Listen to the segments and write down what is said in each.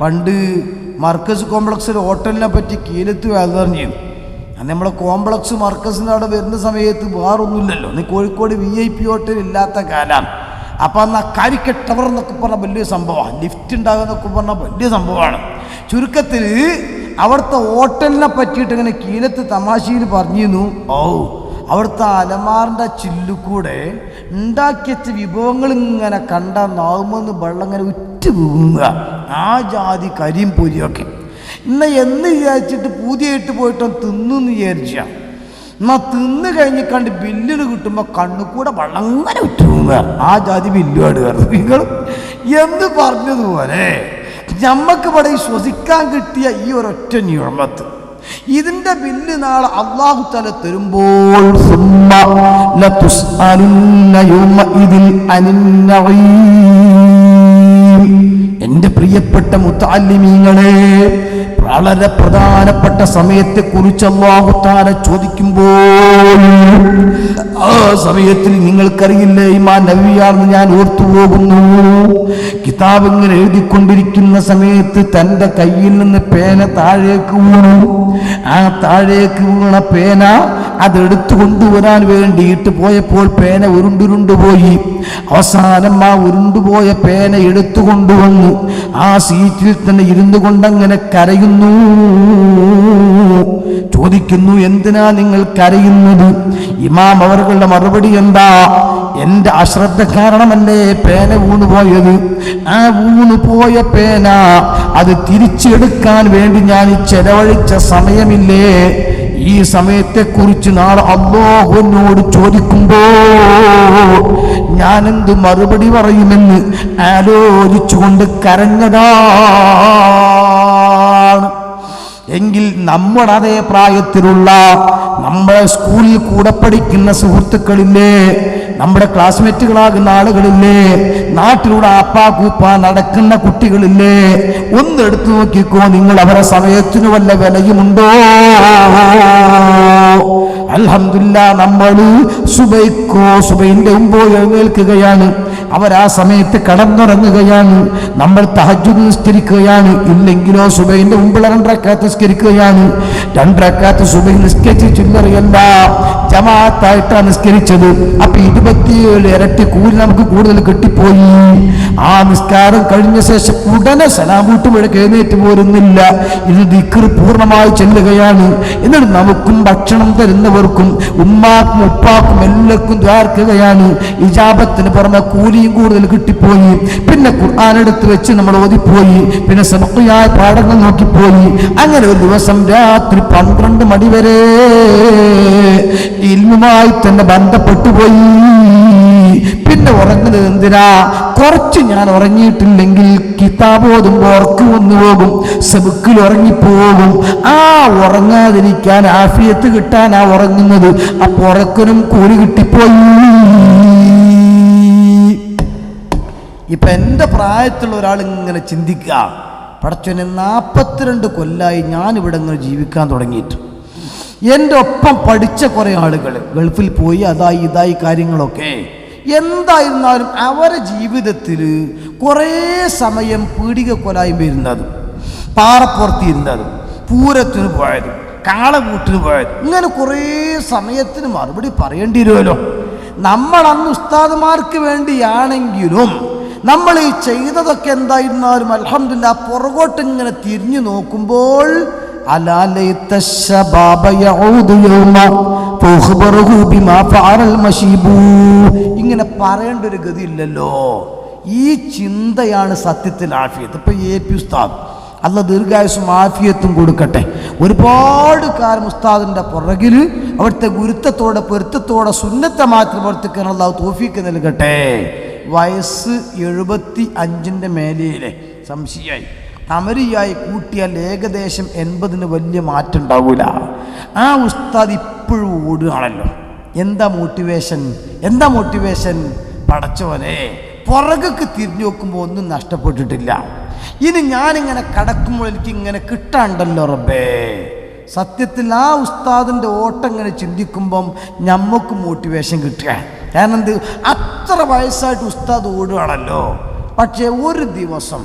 പണ്ട് മർക്കസ് കോംപ്ലക്സിൽ ഹോട്ടലിനെ പറ്റി കീലത്ത് വേദറിഞ്ഞു. അന്ന് നമ്മളെ കോംപ്ലക്സ് മർക്കസിൻ്റെ അവിടെ വരുന്ന സമയത്ത് വേറൊന്നുമില്ലല്ലോ. നീ കോഴിക്കോട് VIP ഹോട്ടൽ ഇല്ലാത്ത കാലമാണ്. അപ്പം അന്ന് ആ കാരിക്കറ്റ് ടവർ എന്നൊക്കെ പറഞ്ഞാൽ വലിയ സംഭവമാണ്. ലിഫ്റ്റ് ഉണ്ടാകുന്നൊക്കെ പറഞ്ഞാൽ വലിയ സംഭവമാണ്. ചുരുക്കത്തിൽ അവിടുത്തെ ഹോട്ടലിനെ പറ്റിയിട്ട് ഇങ്ങനെ കീലത്ത് തമാശയിൽ പറഞ്ഞിരുന്നു. അവിടുത്തെ അലമാറിൻ്റെ ചില്ലുകൂടെ ഉണ്ടാക്കി വെച്ച വിഭവങ്ങൾ ഇങ്ങനെ കണ്ടാൽ നാവുമെന്ന് വെള്ളം ഇങ്ങനെ ഉറ്റു വീങ്ങുക. ആ ജാതി കരിയും പൊരിയൊക്കെ എന്ന് വിചാരിച്ചിട്ട് പുതിയായിട്ട് പോയിട്ട് തിന്നെന്ന് വിചാരിച്ച എന്നാൽ തിന്ന് കഴിഞ്ഞ് കണ്ട് ബില്ലിന് കിട്ടുമ്പോൾ കണ്ണുകൂടെ വെള്ളം അങ്ങനെ ഉറ്റു വീങ്ങുക. ആ ജാതി ബില്ലുമായിട്ട് കയറുന്നത് നിങ്ങൾ എന്ന് പറഞ്ഞതുപോലെ ഞമ്മക്ക് ഇവിടെ ശ്വസിക്കാൻ കിട്ടിയ ഈ ഒരൊറ്റ നിയമത്ത് ഇതിന്റെ ബില്ല് നാളെ അല്ലാഹു തആല തരുമ്പോൾ എന്റെ പ്രിയപ്പെട്ട മുത്തഅല്ലിമീങ്ങളെ, വളരെ പ്രധാനപ്പെട്ട സമയത്തെക്കുറിച്ച് അല്ലാഹു തആല ചോദിക്കുമ്പോൾ ആ സമയത്തിൽ നിങ്ങൾക്കറിയില്ലേ ഇമാം നബവിയാണെന്ന് ഞാൻ ഓർത്തു പോകുന്നു. കിതാബ് ഇങ്ങനെ എഴുതിക്കൊണ്ടിരിക്കുന്ന സമയത്ത് തൻ്റെ കയ്യിൽ നിന്ന് പേന താഴേക്ക് വീണു. ആ താഴേക്ക് വീണ പേന അതെടുത്തു കൊണ്ടുവരാൻ വേണ്ടിയിട്ട് പോയപ്പോൾ പേന ഉരുണ്ടുരുണ്ടുപോയി. അവസാനം ആ ഉരുണ്ടുപോയ പേന എടുത്തു കൊണ്ടുവന്നു ആ സീറ്റിൽ തന്നെ ഇരുന്നു കൊണ്ടങ്ങനെ കരയുന്നു. ചോദിക്കുന്നു, എന്തിനാ നിങ്ങൾ കരയുന്നത്? ഇമാം അവരുടെ മറുപടി എന്താ? എന്റെ അശ്രദ്ധ കാരണമല്ലേ പേന വീണുപോയത്. ആ വീണുപോയ പേന അത് തിരിച്ചെടുക്കാൻ വേണ്ടി ഞാൻ ചെലവഴിച്ച സമയമില്ലേ, ഈ സമയത്തെക്കുറിച്ച് നാളെ അല്ലാഹുവിനോട് ചോദിക്കുമ്പോ ഞാനെന്ത് മറുപടി പറയുമെന്ന് ആലോചിച്ചുകൊണ്ട് കരഞ്ഞതാണ്. എങ്കിൽ നമ്മുടെ അതേ പ്രായത്തിലുള്ള നമ്മുടെ സ്കൂളിൽ കൂടെ പഠിക്കുന്ന സുഹൃത്തുക്കളില്ലേ, നമ്മുടെ ക്ലാസ്മേറ്റുകളാകുന്ന ആളുകളില്ലേ, നാട്ടിലൂടെ ആപ്പാക്കൂപ്പ നടക്കുന്ന കുട്ടികളില്ലേ, ഒന്നെടുത്തു നോക്കിക്കോ, നിങ്ങൾ അവരുടെ സമയത്തിന് വല്ല വിലയുമുണ്ടോ? അൽഹംദുലില്ലാ, നമ്മൾ സുബൈന്റെ മുമ്പോ എഴുന്നേൽക്കുകയാണ്, അവരാ സമയത്ത് കടന്നുറങ്ങുകയാണ്. നമ്മൾ തഹജ്ജുദ് നിസ്കരിക്കുകയാണ്, ഇല്ലെങ്കിലോ സുബൈന്റെ മുമ്പ് 2 റക്അത്ത് നിസ്കരിക്കുകയാണ്. 2 റക്അത്ത് സുബൈ നിസ്കരിച്ച് ചില്ലറയല്ല, ജമാഅത്തായിട്ടാണ് നിസ്കരിച്ചത്. അപ്പൊ 27 ഇരട്ടി കൂലി നമുക്ക് കൂടുതൽ കിട്ടിപ്പോയി. ആ നിസ്കാരം കഴിഞ്ഞ ശേഷം ഉടനെ സലാം വീട്ടുമ്പോഴേക്ക് എഴുന്നേറ്റ് പോരുന്നില്ല. ഇത് ദിക്ർ പൂർണ്ണമായി ചെല്ലുകയാണ്. എന്നിട്ട് നമുക്കും ഭക്ഷണം തരുന്നവർക്കും ഉമ്മാക്കും ഉപ്പാക്കും എല്ലാവർക്കും ദ്വാർക്കുകയാണ്. ഇജാബത്തിന് പുറമെ കൂലിയും കൂടുതൽ കിട്ടിപ്പോയി. പിന്നെ ഖുർആൻ എടുത്ത് വെച്ച് നമ്മൾ ഓതിപ്പോയി. പിന്നെ സബഖിയായ പാഠങ്ങൾ നോക്കിപ്പോയി. അങ്ങനെ ഒരു ദിവസം രാത്രി 12 മണി വരെ ഇൽമുമായി തന്നെ ബന്ധപ്പെട്ടു പോയി. പിന്നെ ഉറങ്ങുന്നത് എന്തിനാ? കുറച്ച് ഞാൻ ഉറങ്ങിയിട്ടില്ലെങ്കിൽ കിതാബ് ഓതുമ്പോൾ ഉറക്കു വന്നു പോകും, സബക്കിൽ ഉറങ്ങിപ്പോകും. ആ ഉറങ്ങാതിരിക്കാൻ ആഫിയത്ത് കിട്ടാനാ ഉറങ്ങുന്നത്. അപ്പൊ ഉറക്കനും കൂലി കിട്ടിപ്പോയി. ഇപ്പൊ എൻ്റെ പ്രായത്തിലുള്ള ഒരാൾ ഇങ്ങനെ ചിന്തിക്കുക, പടച്ചോനെ 42 കൊല്ലായി ഞാനിവിടെ ഇങ്ങനെ ജീവിക്കാൻ തുടങ്ങിയിട്ട്. എൻ്റെ ഒപ്പം പഠിച്ച കുറേ ആളുകൾ ഗൾഫിൽ പോയി, അതായി ഇതായി കാര്യങ്ങളൊക്കെ. എന്തായിരുന്നാലും അവരുടെ ജീവിതത്തിൽ കുറേ സമയം പീഡികക്കൊലായും വരുന്നതും പാറപ്പുറത്തിരുന്നതും പൂരത്തിന് പോയതും കാളകൂട്ടിന് പോയതും ഇങ്ങനെ കുറേ സമയത്തിന് മറുപടി പറയേണ്ടി വരുമല്ലോ. നമ്മളന്ന് ഉസ്താദുമാർക്ക് വേണ്ടിയാണെങ്കിലും നമ്മൾ ഈ ചെയ്തതൊക്കെ എന്തായിരുന്നാലും അൽഹംദുലില്ലാ പുറകോട്ട് ഇങ്ങനെ തിരിഞ്ഞു നോക്കുമ്പോൾ ഇങ്ങനെ പറയേണ്ട ഒരു ഗതി ഇല്ലല്ലോ. ഈ ചിന്തയാണ് സത്യത്തിൽ ആഫിയത്ത്. ഇപ്പൊ AP ഉസ്താദ് അല്ലാഹ് ദീർഘായുസ്സും ആഫിയത്തും കൊടുക്കട്ടെ. ഒരുപാട് കാലം ഉസ്താദിന്റെ പുറകിൽ അവിടുത്തെ ഗുരുത്വത്തോടെ പൊരുത്തത്തോടെ സുന്നത്തെ മാത്രം പ്രവർത്തിക്കാൻ അല്ലാഹു തൗഫീഖ് നൽകട്ടെ. വയസ്സ് 75ന്റെ മേലെയിലെ സംശയമായി അമരിയായി കൂട്ടിയാൽ ഏകദേശം 80 വലിയ മാറ്റം ഉണ്ടാവൂല. ആ ഉസ്താദ് ഇപ്പോഴും ഓടുകയാണല്ലോ. എന്താ മോട്ടിവേഷൻ? പടച്ചോനെ, പുറകൊക്കെ തിരിഞ്ഞു നോക്കുമ്പോൾ ഒന്നും നഷ്ടപ്പെട്ടിട്ടില്ല. ഇനി ഞാനിങ്ങനെ കടക്കുമ്പോൾ എനിക്കിങ്ങനെ കിട്ടാണ്ടല്ലോ റബ്ബേ. സത്യത്തിൽ ആ ഉസ്താദിൻ്റെ ഓട്ടം ഇങ്ങനെ ചിന്തിക്കുമ്പം നമുക്ക് മോട്ടിവേഷൻ കിട്ടുക. കാരണം എന്ത്, അത്ര വയസ്സായിട്ട് ഉസ്താദ് ഓടുകയാണല്ലോ. പക്ഷേ ഒരു ദിവസം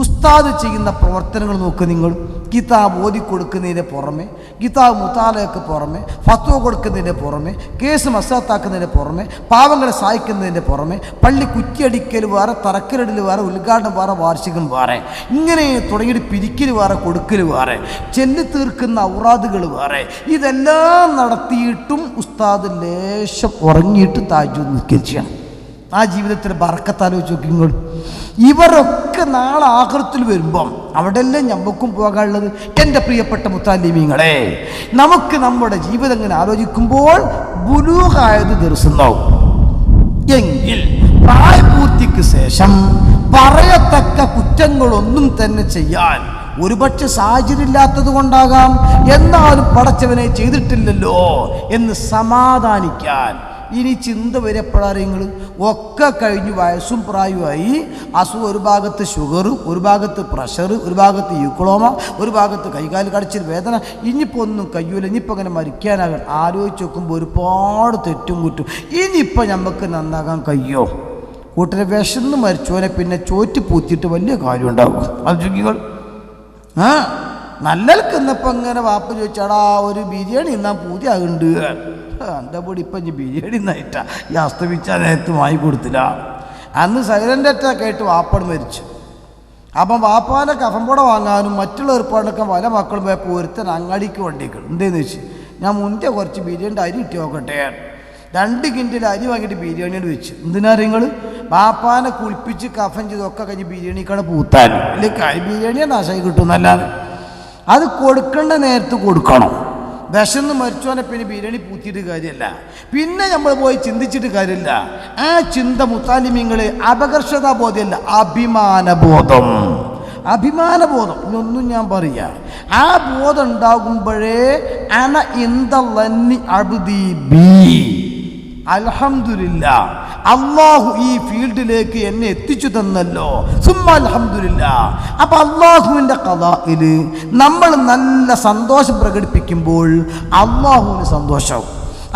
ഉസ്താദ് ചെയ്യുന്ന പ്രവർത്തനങ്ങൾ നോക്കുക നിങ്ങൾ. കിതാബ് ഓതിക്കൊടുക്കുന്നതിന് പുറമെ, കിതാബ് മുത്താലയ്ക്ക് പുറമെ, ഫത്വ കൊടുക്കുന്നതിന് പുറമെ, കേസ് മസാത്താക്കുന്നതിന് പുറമെ, പാവങ്ങളെ സഹായിക്കുന്നതിൻ്റെ പുറമെ, പള്ളി കുറ്റിയടിക്കൽ വേറെ, തറക്കലിടൽ വേറെ, ഉദ്ഘാടനം വേറെ, വാർഷികം വേറെ, ഇങ്ങനെ തുടങ്ങിയിട്ട് പിരിക്കൽ വേറെ, കൊടുക്കൽ വേറെ, ചെല്ലി തീർക്കുന്ന ഔറാദുകൾ വേറെ, ഇതെല്ലാം നടത്തിയിട്ടും ഉസ്താദ് ലേശം ഉറങ്ങിയിട്ട് തഹജ്ജുദ് നിസ്കരിക്കുകയാണ്. ആ ജീവിതത്തിൽ ബർക്കത്ത് ആലോചിച്ച് നോക്കി നിങ്ങൾ. ഇവരൊക്കെ നാളെ ആഖിറത്തിൽ വരുമ്പം അവിടെയല്ലേ ഞമ്മക്കും പോകാനുള്ളത്. എൻ്റെ പ്രിയപ്പെട്ട മുത്താലിമീങ്ങളെ, നമുക്ക് നമ്മുടെ ജീവിതം ഇങ്ങനെ ആലോചിക്കുമ്പോൾ ബുലൂഗായത് ദിവസമാവും എങ്കിൽ പ്രായപൂർത്തിക്ക് ശേഷം പറയത്തക്ക കുറ്റങ്ങളൊന്നും തന്നെ ചെയ്യാൻ ഒരുപക്ഷെ സാഹചര്യം ഇല്ലാത്തത് കൊണ്ടാകാം, എന്നാലും പടച്ചവനെ ചെയ്തിട്ടില്ലല്ലോ എന്ന് സമാധാനിക്കാൻ ഇനി ചിന്ത വരപ്പെടാറിങ്ങൾ ഒക്കെ കഴിഞ്ഞ് വയസ്സും പ്രായമായി, അസുഖം, ഒരു ഭാഗത്ത് ഷുഗർ, ഒരു ഭാഗത്ത് പ്രഷർ, ഒരു ഭാഗത്ത് യൂക്ലോമ, ഒരു ഭാഗത്ത് കൈകാല് കടിച്ചിൽ വേദന, ഇനിയിപ്പോൾ ഒന്നും കഴിയൂല, ഇനിയിപ്പോൾ അങ്ങനെ മരിക്കാനാകാൻ ആലോചിച്ച് നോക്കുമ്പോൾ ഒരുപാട് തെറ്റും കുറ്റും. ഇനിയിപ്പോൾ നമുക്ക് നന്നാകാൻ കഴിയോ? കൂട്ടരെ വിശന്ന് മരിച്ചോനെ പിന്നെ ചോറ്റ് പൂത്തിയിട്ട് വലിയ കാര്യം ഉണ്ടാകും. ആലോചിക്കുക. നല്ലൽക്കുന്നപ്പോൾ ഇങ്ങനെ വാപ്പ ചോദിച്ചാടാ ഒരു ബിരിയാണി തിന്നാൻ പൂതിയാകുന്നുണ്ട്. എൻ്റെ പൊടി ഇപ്പം ഇനി ബിരിയാണി നയിട്ടാ ഈ അസ്തമിച്ച നേരത്ത് വാങ്ങി കൊടുത്തില്ല. അന്ന് സൈലൻ്റ് അറ്റാക്ക് ആയിട്ട് വാപ്പാട് മരിച്ചു. അപ്പം വാപ്പാൻ്റെ കഫംപുട വാങ്ങാനും മറ്റുള്ള ഏർപ്പാടൊക്കെ പല മക്കളും പോയപ്പോൾ ഒരുത്തൻ അങ്ങാടിക്ക് വണ്ടിക്കണം. എന്തേന്ന് വെച്ച് ഞാൻ മുന്നേ കുറച്ച് ബിരിയാണി അരി ഇട്ടി നോക്കട്ടെ, 2 കിൻഡിൽ അരി വാങ്ങിയിട്ട് ബിരിയാണിയോട് വെച്ച്. എന്തിനാ നിങ്ങൾ വാപ്പാനെ കുളിപ്പിച്ച് കഫൻ ചെയ്തൊക്കെ കഴിഞ്ഞ് ബിരിയാണിക്കാണ് പൂത്താൻ, ഇല്ലെങ്കിൽ ബിരിയാണിയെ നാശമായി കിട്ടുമെന്നല്ലാതെ അത് കൊടുക്കേണ്ട നേരത്ത് കൊടുക്കണം. വിശന്ന് മരിച്ചോനെ പിന്നെ ബിരിയാണി പൂത്തിയിട്ട് കാര്യമല്ല, പിന്നെ നമ്മൾ പോയി ചിന്തിച്ചിട്ട് കാര്യമില്ല. ആ ചിന്ത മുത്താലിമീങ്ങളെ അപകർഷതാബോധമല്ല, അഭിമാനബോധം. അഭിമാനബോധം ഇതൊന്നും ഞാൻ പറയാ. ആ ബോധം ഉണ്ടാകുമ്പോഴേ അന ഇന്ദല്ലന്നി അബ്ദി ബി, അൽഹംദുലില്ലാ അള്ളാഹു ഈ ഫീൽഡിലേക്ക് എന്നെ എത്തിച്ചു തന്നല്ലോ, സുമ്മ അൽഹംദുലില്ലാ. അപ്പം അള്ളാഹുവിൻ്റെ ഖദാഇൽ നമ്മൾ നല്ല സന്തോഷം പ്രകടിപ്പിക്കുമ്പോൾ അള്ളാഹുവിന് സന്തോഷമാവും.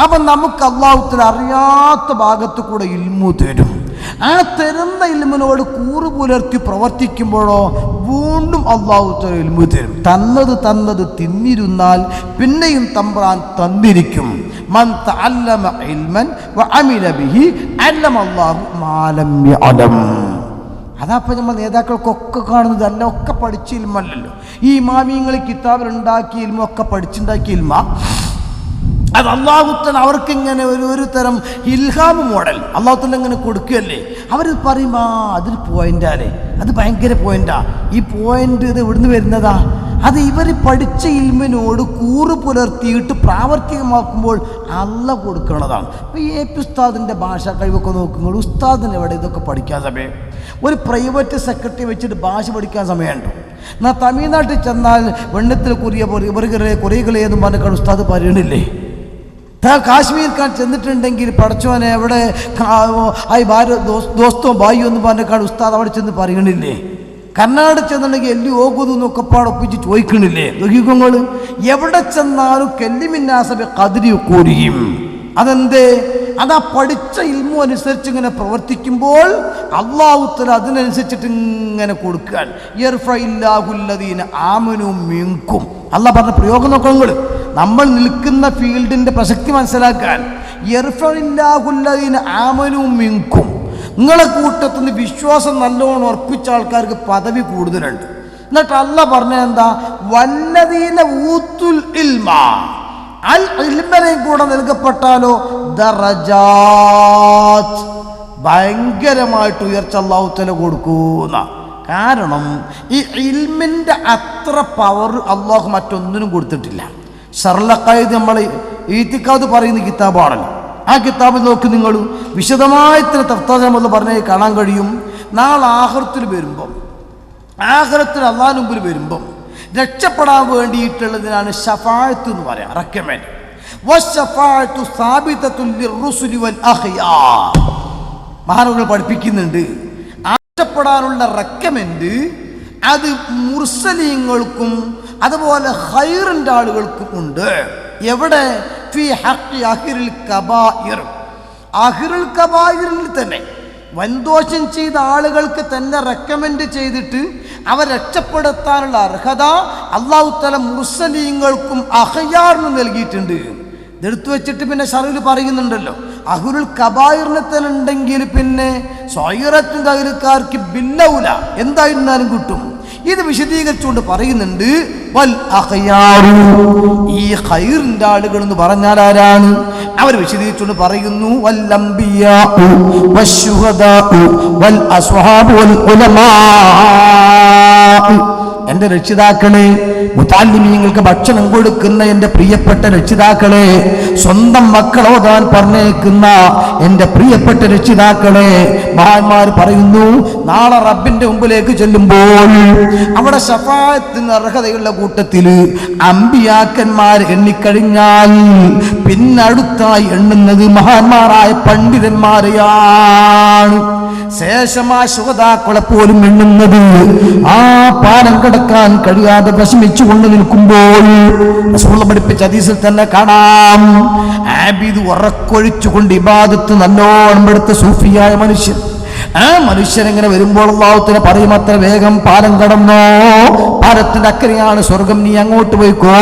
അപ്പം നമുക്ക് അള്ളാഹുവിൽ അറിയാത്ത ഭാഗത്ത് കൂടെ ഇൽമു തരും. ആ തരുന്ന ഇൽമിനോട് കൂറ് പുലർത്തി പ്രവർത്തിക്കുമ്പോഴോ വീണ്ടും അള്ളാഹുവിൽ ഇൽമു തരും. തന്നത് തിന്നിരുന്നാൽ പിന്നെയും തമ്പുരാൻ തന്നിരിക്കും. മൻ തഅല്ലമ ഇൽമൻ വഅമില ബിഹി അല്ലമ അല്ലാഹു മാ ലം യഅലം. അതപ്പോൾ നമ്മൾ നേതാക്കൾക്കൊക്കെ കാണുന്നത് അല്ല, ഒക്കെ പഠിച്ച ഇൽമല്ലല്ലോ. ഈ ഇമാമിങ്ങൾ കിതാബിലുണ്ടാക്കിയ ഇൽമ ഒക്കെ പഠിച്ചുണ്ടാക്കിയ ഇൽമ. അത് അള്ളാഹുത്തൻ അവർക്കിങ്ങനെ ഒരു തരം ഇൽഹാം മോഡൽ അള്ളാഹുത്തൻ ഇങ്ങനെ കൊടുക്കുകയല്ലേ. അവർ പറയുമ്പോൾ അതൊരു പോയിൻ്റാലേ, അത് ഭയങ്കര പോയിൻ്റാ. ഈ പോയിൻ്റ് ഇത് എവിടുന്ന് വരുന്നതാ? അത് ഇവർ പഠിച്ച ഇൽമിനോട് കൂറ് പുലർത്തിയിട്ട് പ്രാവർത്തികമാക്കുമ്പോൾ അള്ള കൊടുക്കുന്നതാണ്. ഇപ്പോൾ എ പി ഉസ്താദിൻ്റെ ഭാഷാ കഴിവൊക്കെ നോക്കുമ്പോൾ ഉസ്താദിന് എവിടെ ഇതൊക്കെ പഠിക്കാൻ സമയം? ഒരു പ്രൈവറ്റ് സെക്രട്ടറി വെച്ചിട്ട് ഭാഷ പഠിക്കാൻ സമയമുണ്ടോ? എന്നാൽ തമിഴ്നാട്ടിൽ ചെന്നാൽ വെണ്ണത്തിൽ കുറികളെ എന്നും പറഞ്ഞിട്ട് ഉസ്താദ് പറയണില്ലേ? കാശ്മീർക്കാൻ ചെന്നിട്ടുണ്ടെങ്കിൽ പടച്ചോനെ എവിടെ ദോസ്തോ ബായോ എന്ന് പറഞ്ഞിട്ട് ഉസ്താദ് അവിടെ ചെന്ന് പറയണില്ലേ? കർണാടക ചെന്നുണ്ടെങ്കിൽ എല്ലി ഓകുന്നൊക്കെ പാടൊപ്പിച്ച് ചോദിക്കണില്ലേ? ദുഃഖിക്കങ്ങൾ എവിടെ ചെന്നാലും കെല്ലിമിന്നാസഭ കതിരി കൂടിയും. അതെന്തേ? അതാ പഠിച്ച ഇൽമു അനുസരിച്ച് ഇങ്ങനെ പ്രവർത്തിക്കുമ്പോൾ അള്ളാഹുത്തല അതിനനുസരിച്ചിട്ട് ഇങ്ങനെ കൊടുക്കാൻ. യർഫഇല്ലാഹുല്ലദീന ആമനൂ മിൻകും, അള്ളാഹ് പറഞ്ഞ പ്രയോഗം നോക്കുക. നമ്മൾ നിൽക്കുന്ന ഫീൽഡിൻ്റെ പ്രസക്തി മനസ്സിലാക്കാൻ. യർഫഇല്ലാഹുല്ലദീന ആമനൂ മിൻകും, നിങ്ങളെ കൂട്ടത്തിൽ നിന്ന് വിശ്വാസം നല്ലോണം ഉറപ്പിച്ച ആൾക്കാർക്ക് പദവി കൂടുതലുണ്ട്. എന്നിട്ട് അള്ളാഹ് പറഞ്ഞ എന്താ? വല്ലദീന ഊത്തുൽ ഇൽമ, അൽ ഇൽമിനെയും കൂടെ നൽകപ്പെട്ടാലോ ദറജാത്ത്, ഭയങ്കരമായിട്ട് ഉയർച്ച അല്ലാഹു തആല കൊടുക്കുന്ന. കാരണം ഈ ഇൽമിൻ്റെ അത്ര പവർ അള്ളാഹു മറ്റൊന്നിനും കൊടുത്തിട്ടില്ല. ഷർലഖായത് നമ്മൾ ഈത്തിഖാദ് പറയുന്ന കിതാബാണല്ലോ. ആ കിതാബിൽ നോക്കി നിങ്ങൾ വിശദമായി തന്നെ തഫ്താസമെന്ന് പറഞ്ഞാൽ കാണാൻ കഴിയും. നാളെ ആഖിറത്തിൽ വരുമ്പം, ആഖിറത്തിൽ അള്ളാഹുവിന് മുമ്പിൽ വരുമ്പം രക്ഷപ്പെടാൻ വേണ്ടിയിട്ടുള്ളതിനാണ് ഷഫാഅത്ത് എന്ന് പറയാം, റെക്കമെൻഡ്. വശഫാഅത്തു സാബിതത്തുൻ ലിർറുസുലി വൽ അഖ്യാർ. മഹാനുകൾ പഠിപ്പിക്കുന്നുണ്ട്, രക്ഷപ്പെടാനുള്ള റെക്കമെൻഡ് അത് മുർസലീങ്ങൾക്കും അതുപോലെ ഖൈറിൻ്റെ ആളുകൾക്കും ഉണ്ട്. എവിടെ? ഫി ഹഖി അഹിറിൽ കബായിർ, അഹിറുൽ കബായിറിൽ തന്നെ വൻദോഷം ചെയ്ത ആളുകൾക്ക് തന്നെ റെക്കമെൻഡ് ചെയ്തിട്ട് അവർ രക്ഷപ്പെടുത്താനുള്ള അർഹത അല്ലാഹു തആല മുർസലീങ്ങൾക്കും അഖ്യാറിനും നൽകിയിട്ടുണ്ട്. ഇതെടുത്തു വെച്ചിട്ട് പിന്നെ ശറയിൽ പറയുന്നുണ്ടല്ലോ, അഹ്ലുൽ കബായിറിനെ തന്നെ ഉണ്ടെങ്കിൽ പിന്നെ സ്വൈറത്തിൻ തഹ്ലിക്കാർക്ക് ബില്ലൗല എന്തായിരുന്നാലും കിട്ടും. ഇത് വിശദീകരിച്ചുകൊണ്ട് പറയുന്നുണ്ട്, വൽ അഖ്യാറു, ഈ ഖൈറിന്റെ ആളുകൾ എന്ന് പറഞ്ഞാൽ ആരാണ്? അവർ വിശദീകരിച്ചുകൊണ്ട് പറയുന്നു, വൽ അംബിയാഉ വശുഹദാഉ വൽ അസ്ഹാബു വൽ ഉലമാ. എൻ്റെ രക്ഷിതാക്കളെ, മുതഅല്ലിമീങ്ങൾക്ക് ഭക്ഷണം കൊടുക്കുന്ന എൻ്റെ പ്രിയപ്പെട്ട രക്ഷിതാക്കളെ, സ്വന്തം മക്കളോതാൻ പറഞ്ഞേക്കുന്ന എൻ്റെ പ്രിയപ്പെട്ട രക്ഷിതാക്കളെ, മഹാന്മാർ പറയുന്നു, നാളെ റബ്ബിന്റെ മുമ്പിലേക്ക് ചെല്ലുമ്പോൾ അവിടെ ശഫാഅത്തിന് അർഹതയുള്ള കൂട്ടത്തിൽ അമ്പിയാക്കന്മാർ എണ്ണിക്കഴിഞ്ഞാൽ പിന്നടുത്തായി എണ്ണുന്നത് മഹാന്മാരായ പണ്ഡിതന്മാരെയാണ്. ശേഷമാ ശുഹദാക്കളെ പോലും എണ്ണുന്നത് ആ പാലം കടക്കാൻ കഴിയാതെ വിഷമിച്ചു കൊണ്ട് നിൽക്കുമ്പോൾ റസൂൽ പഠിപ്പിച്ച ഹദീസിൽ തന്നെ കാണാം, ആബിദ് ഉറക്കൊഴിച്ചുകൊണ്ട് ഇബാദത്ത് നല്ലോണം എടുത്ത സൂഫിയായ മനുഷ്യൻ, ആ മനുഷ്യനെങ്ങനെ വരുമ്പോൾ അല്ലാഹുവിനെ പറയും, അത്ര വേഗം പാലം കടന്നോ, പാലത്തിന്റെ അക്കരെയാണ് സ്വർഗം, നീ അങ്ങോട്ട് പോയിക്കോ.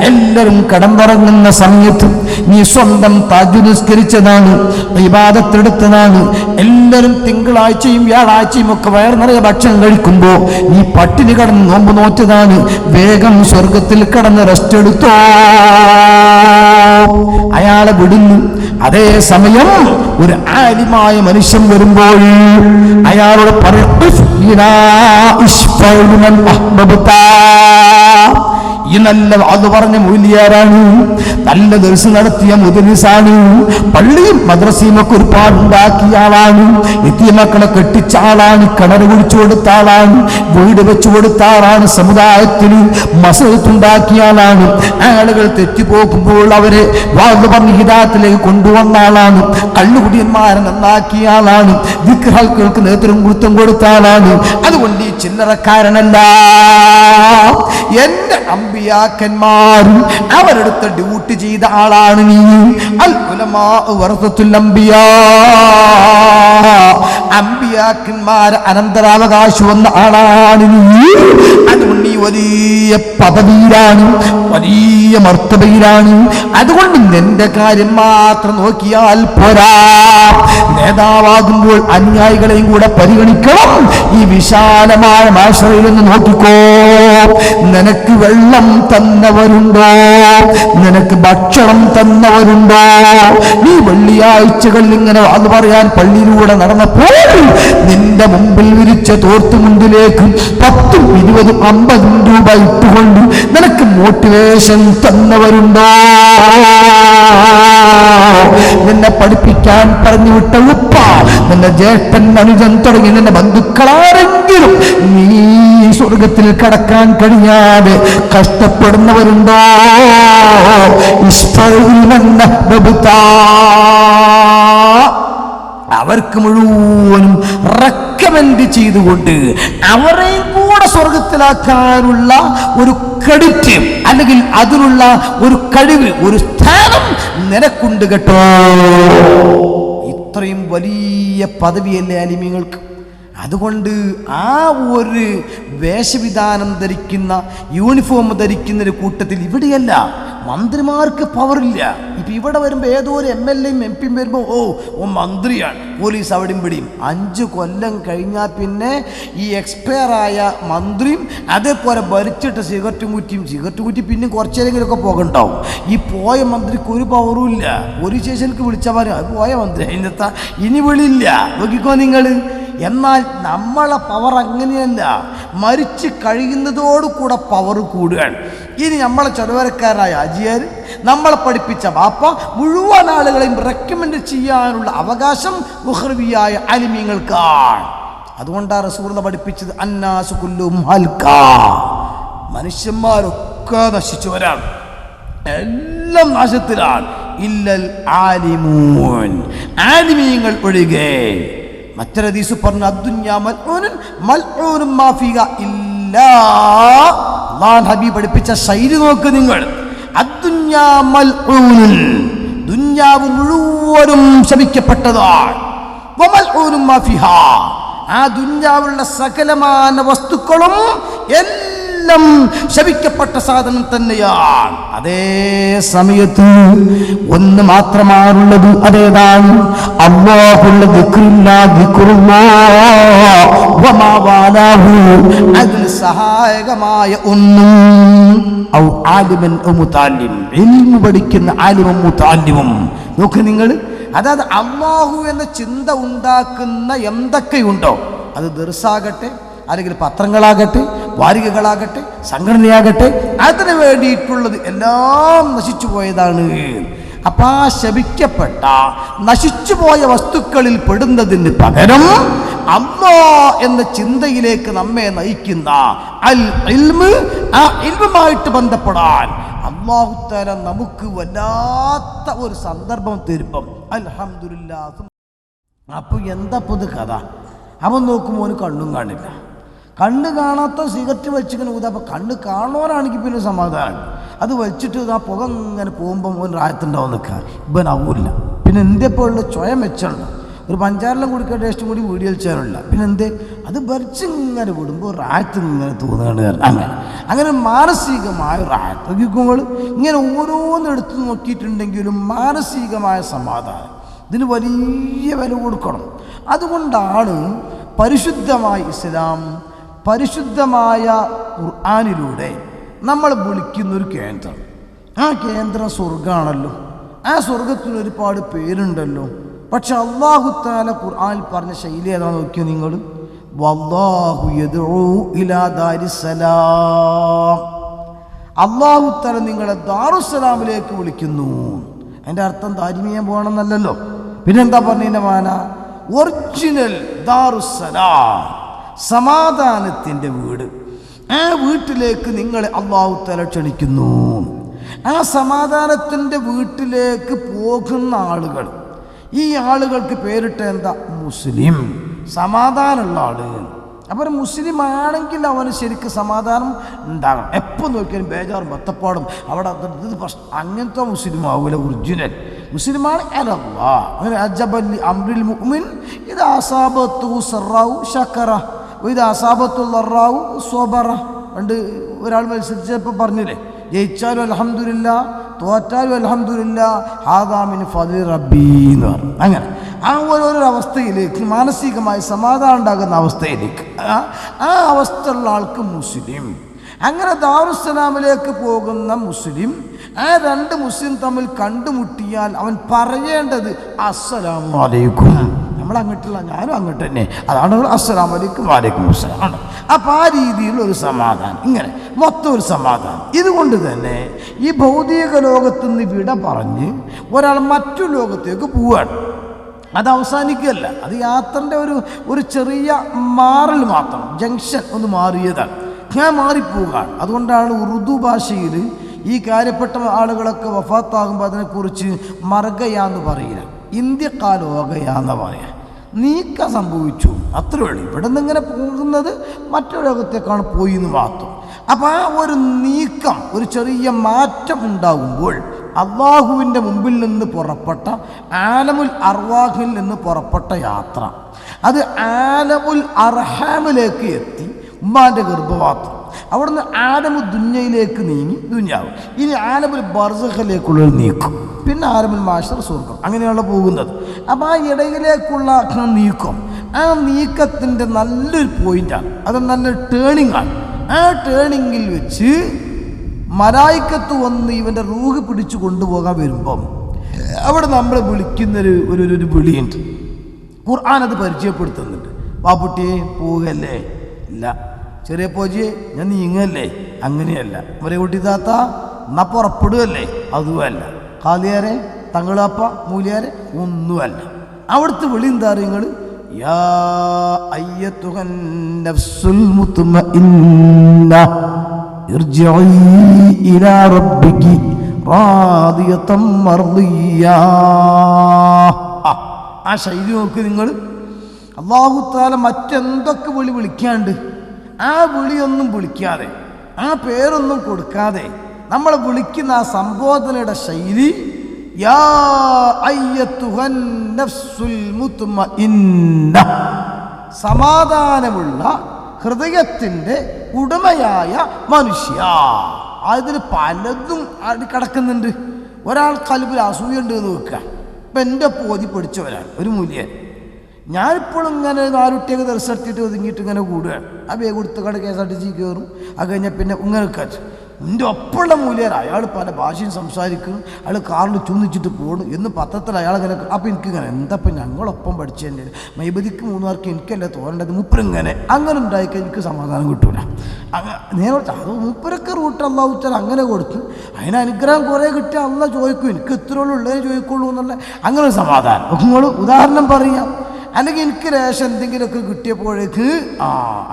എല്ലാവരും കടന്നിറങ്ങുന്ന സമയത്ത് നീ സ്വന്തം തഹജ്ജുദ് നിസ്കരിച്ചതാണ്, ഇബാദത്തെടുത്തതാണ്. എല്ലാവരും തിങ്കളാഴ്ചയും വ്യാഴാഴ്ചയും ഒക്കെ വയറ് നിറയെ ഭക്ഷണം കഴിക്കുമ്പോ നീ പട്ടിണി കടന്ന് നോമ്പ് നോറ്റതാണ്, വേഗം സ്വർഗത്തിൽ കടന്ന് റെസ്റ്റ് എടുത്തോ. അയാളെ വിടുന്നു. അതേ സമയം ഒരു ആലിമായ മനുഷ്യൻ വരുമ്പോൾ അയാളോട് പറയും, ഈ നല്ല അത് പറഞ്ഞ മൂല്യാരാണ്, നല്ല ദർശനം നടത്തിയ മുദരിസാണ്, പള്ളിയും മദ്രസയും ഒക്കെ ഒരുപാടുണ്ടാക്കിയ ആളാണ്, യതീമക്കളെ കെട്ടിച്ച ആളാണ്, കിണർ കുഴിച്ചു കൊടുത്ത ആളാണ്, വീട് വെച്ചു കൊടുത്ത ആളാണ്, സമുദായത്തിന് മസ്ജിദുണ്ടാക്കിയ ആളാണ്. ആളുകൾ തെറ്റിപ്പോക്കുമ്പോൾ അവരെ വാദ് പറഞ്ഞ് ഹിദായത്തിലേക്ക് കൊണ്ടുവന്ന ആളാണ്, കള്ളുകുടിയന്മാരെ നന്നാക്കിയ ആളാണ്, ദിക്റുകൾക്ക് നേതൃത്വം കൊടുത്ത ആളാണ്. അതുകൊണ്ട് ഈ ചില്ലറക്കാരനല്ല. എന്റെ അമ്പിയാക്കന്മാരും അവരെടുത്ത ഡ്യൂട്ടി ചെയ്ത ആളാണ് നീ. അൽ ഉലമാ വറസത്തുൽ അംബിയാ, അമ്പിയാക്കന്മാർ അനന്തരാവകാശം വന്ന ആളാണ് നീ. അതുകൊണ്ട് നീ വലിയ പദവിയിലാണ്, വലിയ മർത്തബയിലാണ്. അതുകൊണ്ട് നിന്റെ കാര്യം മാത്രം നോക്കിയാൽ പോരാ, നേതാവാകുമ്പോൾ അനുയായികളെയും കൂടെ പരിഗണിക്കണം. ഈ വിശാലമായ മാശറയിൽ നിന്ന് നോക്കിക്കോ. നിനക്ക് വെള്ളം തന്നവരുണ്ടോ? നിനക്ക് ഭക്ഷണം തന്നവരുണ്ടോ? നീ വെള്ളിയാഴ്ചകളിൽ ഇങ്ങനെ അത് പറയാൻ പള്ളിയിലൂടെ നടന്നപ്പോൾ നിന്റെ മുമ്പിൽ വിരിച്ച തോർത്തുമുണ്ടിലേക്ക് 10, 20, 50 രൂപ ഇട്ടുകൊണ്ട് നിനക്ക് മോട്ടിവേഷൻ തന്നവരുണ്ടോ? നിന്നെ പഠിപ്പിക്കാൻ പറഞ്ഞു വിട്ട ഉപ്പ, നിന്റെ ജ്യേഷ്ഠൻ, അനുജൻ തുടങ്ങി നിന്റെ ബന്ധുക്കളാരെങ്കിലും നീ സ്വർഗത്തിൽ കടക്കാൻ കഴിയാതെ കഷ്ടപ്പെടുന്നവരുണ്ടോ? അവർക്ക് മുഴുവനും റെക്കമെൻഡ് ചെയ്തുകൊണ്ട് അവരെയും കൂടെ സ്വർഗത്തിലാക്കാനുള്ള ഒരു ക്രെഡിറ്റ് അല്ലെങ്കിൽ അതിനുള്ള ഒരു കഴിവ്, ഒരു സ്ഥാനം നിനക്കുണ്ട് കേട്ടോ. ഇത്രയും വലിയ പദവിയല്ലേ ആലിമീങ്ങൾക്ക്. അതുകൊണ്ട് ആ ഒരു വേഷവിധാനം ധരിക്കുന്ന, യൂണിഫോം ധരിക്കുന്ന ഒരു കൂട്ടത്തിൽ ഇവിടെയല്ല. മന്ത്രിമാർക്ക് പവറില്ല. ഇപ്പം ഇവിടെ വരുമ്പോൾ ഏതോ ഒരു MLAയും MP വരുമ്പോൾ ഓ മന്ത്രിയാണ്, പോലീസ് അവിടെയും പിടിയും. 5 കൊല്ലം കഴിഞ്ഞാൽ പിന്നെ ഈ എക്സ്പയറായ മന്ത്രിയും അതേപോലെ ഭരിച്ചിട്ട് സിഗരറ്റ് കുറ്റി പിന്നെ കുറച്ചേരെങ്കിലുമൊക്കെ പോകണ്ടാവും. ഈ പോയ മന്ത്രിക്ക് ഒരു പവറും ഇല്ല. പോലീസ് സ്റ്റേഷനിലേക്ക് വിളിച്ചാൽ പറയും അത് പോയ മന്ത്രി, അതിനകത്ത് ഇനി വിളിയില്ല. നോക്കിക്കോ നിങ്ങൾ. എന്നാൽ നമ്മളെ പവർ അങ്ങനെയല്ല, മരിച്ച് കഴിയുന്നതോടുകൂടെ പവർ കൂടുകയാണ്. ഇനി നമ്മളെ ചെറുവരക്കാരനായ അജിയാർ, നമ്മളെ പഠിപ്പിച്ച വാപ്പ, മുഴുവൻ ആളുകളെയും റെക്കമെൻഡ് ചെയ്യാനുള്ള അവകാശം മുഹ്റവിയായ അലിമീങ്ങൾക്കാണ്. അതുകൊണ്ടാണ് റസൂൽ പഠിപ്പിച്ചത് അന്നാസു കുല്ലുഹും ഹൽക്കാ, മനുഷ്യന്മാരൊക്കെ നശിച്ചവരാണ്, എല്ലാം നാശത്തിലാണ്. ഇല്ലൽ ആലിമൂൻ, ആലിമീങ്ങൾ ഒഴികെ. മറ്റൊരു ഹദീസ് പറഞ്ഞു അദ്ദുന്യാ മൽഊനുൻ മൽഊനും മാ ഫീഹാ ഇല്ലാ. അല്ലാഹു ഹബീബ് പഠിപ്പിച്ച ശൈലി നോക്ക് നിങ്ങൾ. അദ്ദുന്യാ മൽഊനുൻ, ദുനിയാവ് മുഴുവനും ശപിക്കപ്പെട്ടതാണ്. വമൽഊനും മാ ഫീഹാ, ആ ദുനിയാവിലുള്ള സകലമാന വസ്തുക്കളും എല്ലാം ശപിക്കപ്പെട്ട സാധനം തന്നെയാണ്. അതേ സമയത്ത് ഒന്ന് മാത്രമാണുള്ളത്, അതേതാണ്? അല്ലാഹുവിന്റെ അതിന് സഹായകമായ ഒന്നും ഔ ആലിമൻ ഔ മുതഅല്ലിം, ഇൽമു പഠിക്കുന്ന ആലിമും മുതഅല്ലിമും. നോക്ക് നിങ്ങൾ, അതായത് അല്ലാഹു എന്ന ചിന്ത ഉണ്ടാക്കുന്ന എന്തൊക്കെയുണ്ടോ, അത് ദർസാകട്ടെ, അല്ലെങ്കിൽ പത്രങ്ങളാകട്ടെ, വാരികകളാകട്ടെ, സംഘടനയാകട്ടെ, അതിനു വേണ്ടിയിട്ടുള്ളത് എല്ലാം നശിച്ചു പോയതാണ്. അപ്പം ആ ശപിക്കപ്പെട്ട നശിച്ചുപോയ വസ്തുക്കളിൽ പെടുന്നതിന് പകരം അല്ലാഹ് എന്ന ചിന്തയിലേക്ക് നമ്മെ നയിക്കുന്ന അൽ ഇൽമ്, ആ ഇൽമുമായിട്ട് ബന്ധപ്പെടാൻ അല്ലാഹു തആല നമുക്ക് വല്ലാത്ത ഒരു സന്ദർഭം തരുമ്പം അൽഹംദുലില്ലാഹ്. അപ്പോൾ എന്താ പൊതു കഥ? അവൻ നോക്കുമ്പോൾ അവന് കണ്ണും കാണില്ല. കണ്ണ് കാണാത്ത സിഗരറ്റ് വലിച്ചിങ്ങനെ ഊതാ. അപ്പം കണ്ണ് കാണുവാനാണെങ്കിൽ പിന്നെ സമാധാനം. അത് വലിച്ചിട്ട് ആ പുക ഇങ്ങനെ പോകുമ്പം ഒരു റായത്തുണ്ടാവും നിൽക്കുക. ഇവനാവൂല്ല. പിന്നെ എന്തേപ്പോഴുള്ള ചൊയം വെച്ചുണ്ട്, ഒരു പഞ്ചാരെല്ലാം കുടിക്കാൻ ടേസ്റ്റും കൂടി വീഡിയോ വെച്ചാലുള്ള. പിന്നെ എന്തേ അത് ഭരിച്ചിങ്ങനെ വിടുമ്പോൾ റായത്ത് ഇങ്ങനെ തോന്നുകയാണ്. അങ്ങനെ മാനസികമായ റായത്ത് നോക്കിക്കോങ്ങൾ. ഇങ്ങനെ ഓരോന്നെടുത്ത് നോക്കിയിട്ടുണ്ടെങ്കിലും മാനസികമായ സമാധാനം ഇതിന് വലിയ വില കൊടുക്കണം. അതുകൊണ്ടാണ് പരിശുദ്ധമായ ഇസ്ലാം, പരിശുദ്ധമായ ഖുർആനിലൂടെ നമ്മൾ വിളിക്കുന്നൊരു കേന്ദ്രം. ആ കേന്ദ്രം സ്വർഗ്ഗമാണല്ലോ. ആ സ്വർഗത്തിന് ഒരുപാട് പേരുണ്ടല്ലോ. പക്ഷെ അല്ലാഹു തആല ഖുർആനിൽ പറഞ്ഞ ശൈലി ഏതാ നോക്കിയോ നിങ്ങൾ? വല്ലാഹു യദ്ഉ ഇലാ ദാരിസ്സലാം. അല്ലാഹു തആല നിങ്ങളെ ദാറുസ്സലാമിലേക്ക് വിളിക്കുന്നു. അതിൻ്റെ അർത്ഥം താജ്മീയം പോകണമെന്നല്ലല്ലോ. പിന്നെന്താ പറഞ്ഞതിൻ്റെ മാന? ഒറിജിനൽ ദാറുസ്സലാം, സമാധാനത്തിൻ്റെ വീട്. ആ വീട്ടിലേക്ക് നിങ്ങളെ അല്ലാഹു തആല ക്ഷണിക്കുന്നു. ആ സമാധാനത്തിൻ്റെ വീട്ടിലേക്ക് പോകുന്ന ആളുകൾ, ഈ ആളുകൾക്ക് പേരിട്ട എന്താ? മുസ്ലിം, സമാധാനമുള്ള ആള്. അപ്പോൾ മുസ്ലിം ആണെങ്കിൽ അവന് ശരിക്കും സമാധാനം ഉണ്ടാകണം. എപ്പോൾ നോക്കിയാലും ബേജാറും ബത്തപ്പാടും അവിടെ അങ്ങനത്തെ മുസ്ലിം ആവൂല. ഒറിജിനൽ മുസ്ലിമാണ് അലല്ലാഹ്. അങ്ങനെ അജബല്ലി അംറിൽ മുഅ്മിൻ ഇദാ അസാബത്തുഹു സറാഉ ശക്കറ വഇദാ അസാബത്തുഹു ദറാഉ സ്വബറ. പണ്ട് ഒരാൾ മത്സരിച്ചപ്പോൾ പറഞ്ഞില്ലേ, ജയിച്ചാലും അൽഹംദുലില്ലാ, തോറ്റാലും അൽഹംദുലില്ലാ, ഹാദാ മിൻ ഫദ്ലി റബ്ബി എന്ന് പറഞ്ഞു. അങ്ങനെ ആ ഓരോരോ അവസ്ഥയിലേക്ക്, മാനസികമായി സമാധാനം ഉണ്ടാകുന്ന അവസ്ഥയിലേക്ക്, ആ അവസ്ഥയുള്ള ആൾക്ക് മുസ്ലിം. അങ്ങനെ ദാറുസ്സലാമിലേക്ക് പോകുന്ന മുസ്ലിം, ആ രണ്ട് മുസ്ലിം തമ്മിൽ കണ്ടുമുട്ടിയാൽ അവൻ പറയേണ്ടത് അസ്സലാമു അലൈക്കും. നമ്മൾ അങ്ങോട്ടുള്ള, ഞാനും അങ്ങോട്ട് തന്നെ, അതാണ് അസ്സലാമു അലൈക്കും വലൈക്കും അസ്സലാം ആണ്. അപ്പം ആ രീതിയിലുള്ള ഒരു സമാധാനം, ഇങ്ങനെ മൊത്തം ഒരു സമാധാനം. ഇതുകൊണ്ട് തന്നെ ഈ ഭൗതിക ലോകത്ത് നിന്ന് വിട പറഞ്ഞ് ഒരാൾ മറ്റു ലോകത്തേക്ക് പോവുകയാണ്. അത് അവസാനിക്കുകയല്ല, അത് യാത്രൻ്റെ ഒരു ചെറിയ മാറൽ മാത്രം, ജംഗ്ഷൻ ഒന്ന് മാറിയതാണ്, ഞാൻ മാറിപ്പോവുകയാണ്. അതുകൊണ്ടാണ് ഉറുദു ഭാഷയിൽ ഈ കാര്യപ്പെട്ട ആളുകളൊക്കെ വഫാത്താകുമ്പോൾ അതിനെക്കുറിച്ച് മർഗയാന്ന് പറയില്ല, ഇന്ത്യക്കാലോകയാന്ന് പറയാം. നീക്കം സംഭവിച്ചു, അത്രേ ഉള്ളൂ. ഇവിടെ നിന്ന് ഇങ്ങനെ പോകുന്നത് മറ്റൊരു ലോകത്തേക്കാണ് പോയി എന്ന് മാത്രം. അപ്പം ആ ഒരു നീക്കം, ഒരു ചെറിയ മാറ്റം ഉണ്ടാകുമ്പോൾ അള്ളാഹുവിൻ്റെ മുമ്പിൽ നിന്ന് പുറപ്പെട്ട ആലമുൽ അർവാഹിൽ നിന്ന് പുറപ്പെട്ട യാത്ര, അത് ആലമുൽ അർഹാമിലേക്ക് എത്തി, ഉമ്മാൻ്റെ ഗർഭപാത്രം. അവിടുന്ന് ആലമു ദുന്യയിലേക്ക് നീങ്ങി, ദുന്യാവ്. ഇനി ആലമുൽ ബർസഖിലേക്കുള്ളൊരു നീക്കം, പിന്നെ ആലമുൽ മാശർ, സ്വർഗം. അങ്ങനെയുള്ള പോകുന്നത്. അപ്പോൾ ആ ഇടയിലേക്കുള്ള നീക്കം, ആ നീക്കത്തിൻ്റെ നല്ലൊരു പോയിൻ്റാണ്, അത് നല്ലൊരു ടേണിംഗ് ആണ്. ആ ടേണിങ്ങിൽ വെച്ച് മലായിക്കത്ത് വന്ന് ഇവൻ്റെ റൂഹ് പിടിച്ചു കൊണ്ടുപോകാൻ വരുമ്പം അവിടെ നമ്മളെ വിളിക്കുന്നൊരു ഒരു വിളിയുണ്ട്. ഖുർആൻ അത് പരിചയപ്പെടുത്തുന്നുണ്ട്. പാപ്പുട്ടിയെ പോവുകയല്ലേ? ഇല്ല. ചെറിയ പോജിയെ ഞാൻ നീങ്ങല്ലേ? അങ്ങനെയല്ല. ഒരേ കുട്ടി താത്ത എന്നാ പുറപ്പെടുകയല്ലേ? അതുമല്ല. ഖാലിയാരെ, തങ്ങളാപ്പ, മൂലിയാരെ ഒന്നുമല്ല. അവിടുത്തെ വിളി എന്താ നിങ്ങൾ? യാ അയ്യത്തുഹൻ നഫ്സുൽ മുത്മഇന്ന ഇർജിഇ ഇലാ റബ്ബികി റാദിയതൻ മർദിയാ. ആ ശൈലി നോക്ക് നിങ്ങൾ. അല്ലാഹു തആല മറ്റെന്തൊക്കെ വിളിക്കാണ്ട്, ആ വിളിയൊന്നും വിളിക്കാതെ, ആ പേരൊന്നും കൊടുക്കാതെ നമ്മൾ വിളിക്കുന്ന ആ സംബോധനയുടെ ശൈലി യാ അയ്യത്തുഹൻ നഫ്സുൽ മുത്മഇന്ന. സമാധാനമുള്ള ഹൃദയത്തിൻ്റെ ഉടമയായ മനുഷ്യ. അതിൽ പലതും കിടക്കുന്നുണ്ട്. ഒരാൾ കൽബിൽ അസൂയുണ്ട് എന്ന് വെക്കുക. ഇപ്പം എൻ്റെ പോതി പഠിച്ചവരാണ് ഒരു മൂല്യൻ. ഞാനിപ്പോഴും ഇങ്ങനെ 4 കുട്ടിയൊക്കെ ദർശനത്തിട്ട് ഒതുങ്ങിയിട്ട് ഇങ്ങനെ കൂടുകയാണ്. ആ ബേഗ് കൊടുത്ത കട KSRTC കയറും. അത് കഴിഞ്ഞാൽ പിന്നെ ഇങ്ങനെ കാറ്റ് എൻ്റെ ഒപ്പമുള്ള മൂല്യരാണ്. അയാൾ പല ഭാഷയും സംസാരിക്കും. അയാൾ കാറിൽ ചൂന്നിച്ചിട്ട് പോകണം എന്ന് പത്രത്തിൽ അയാളിങ്ങനെ. അപ്പോൾ എനിക്കിങ്ങനെ എന്താപ്പം ഞങ്ങളൊപ്പം പഠിച്ചു തന്നെ മൈബദിക്ക് 3 മാർക്ക് എനിക്കല്ലേ തോരേണ്ടത് മുപ്പരിങ്ങനെ അങ്ങനെ ഉണ്ടായിക്കാൻ എനിക്ക് സമാധാനം കിട്ടൂല. നേരെ അത് മുപ്പരൊക്കെ റൂട്ട് അള്ളാഹു തആല അങ്ങനെ കൊടുത്തു. അതിന് അനുഗ്രഹം കുറേ കിട്ടിയ അള്ളാഹ് ചോദിക്കും എനിക്ക് ഇത്രയുള്ളൂ ഉള്ളതേ ചോദിക്കുള്ളൂ എന്നുള്ള അങ്ങനെ ഒരു സമാധാനം. നിങ്ങൾ ഉദാഹരണം പറയാം. അല്ലെങ്കിൽ എനിക്ക് രേഷം എന്തെങ്കിലുമൊക്കെ കിട്ടിയപ്പോഴേക്ക്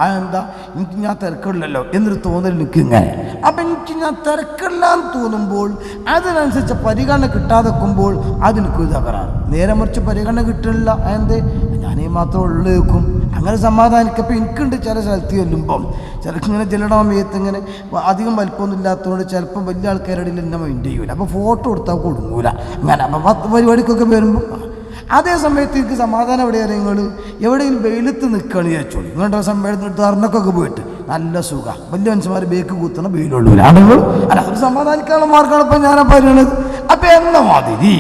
അതെന്താ എനിക്ക് ഞാൻ തിരക്കില്ലല്ലോ എന്നൊരു തോന്നൽ എനിക്ക് ഇങ്ങനെ. അപ്പം എനിക്ക് ഞാൻ തിരക്കില്ലാന്ന് തോന്നുമ്പോൾ അതിനനുസരിച്ച് പരിഗണന കിട്ടാതെ വെക്കുമ്പോൾ അതെനിക്കൊരു തകരാറ്. നേരെ മറിച്ച് പരിഗണന കിട്ടില്ല. അതെന്തേ ഞാനീ മാത്രം ഉള്ളു വെക്കും. അങ്ങനെ സമാധാനിക്കപ്പോൾ എനിക്കുണ്ട്. ചില സ്ഥലത്ത് ചെല്ലുമ്പം ചിലർക്ക് ഇങ്ങനെ ചെല്ലണ സമയത്ത് ഇങ്ങനെ അധികം വലിപ്പമൊന്നും ഇല്ലാത്തതുകൊണ്ട് ചിലപ്പം വലിയ ആൾക്കാരുടെ ഇടയിൽ എന്നെ മൈൻഡ് ചെയ്യൂല. അപ്പോൾ ഫോട്ടോ എടുത്താൽ കൊടുങ്ങൂല. അങ്ങനെ അപ്പം 10 പരിപാടിക്കൊക്കെ വരുമ്പോൾ അതേ സമയത്ത് എനിക്ക് സമാധാനം എവിടെയാണ് നിങ്ങൾ എവിടെയെങ്കിലും വെയിലത്ത് നിൽക്കുകയാണ് വിചാരിച്ചോളൂ. നിങ്ങളുടെ സമ്മേളനത്തിൽ ധർണക്കൊക്കെ പോയിട്ട് നല്ല സുഖം വലിയ മനുഷ്യന്മാർ ബേക്ക് കൂത്തണ വെയിലുള്ളൂ ആളുകൾ അല്ല അത് സമാധാനിക്കാനുള്ള മാർഗ്ഗമാണ് ഇപ്പം ഞാൻ പറയണത്. അപ്പം എന്ന മാതിരി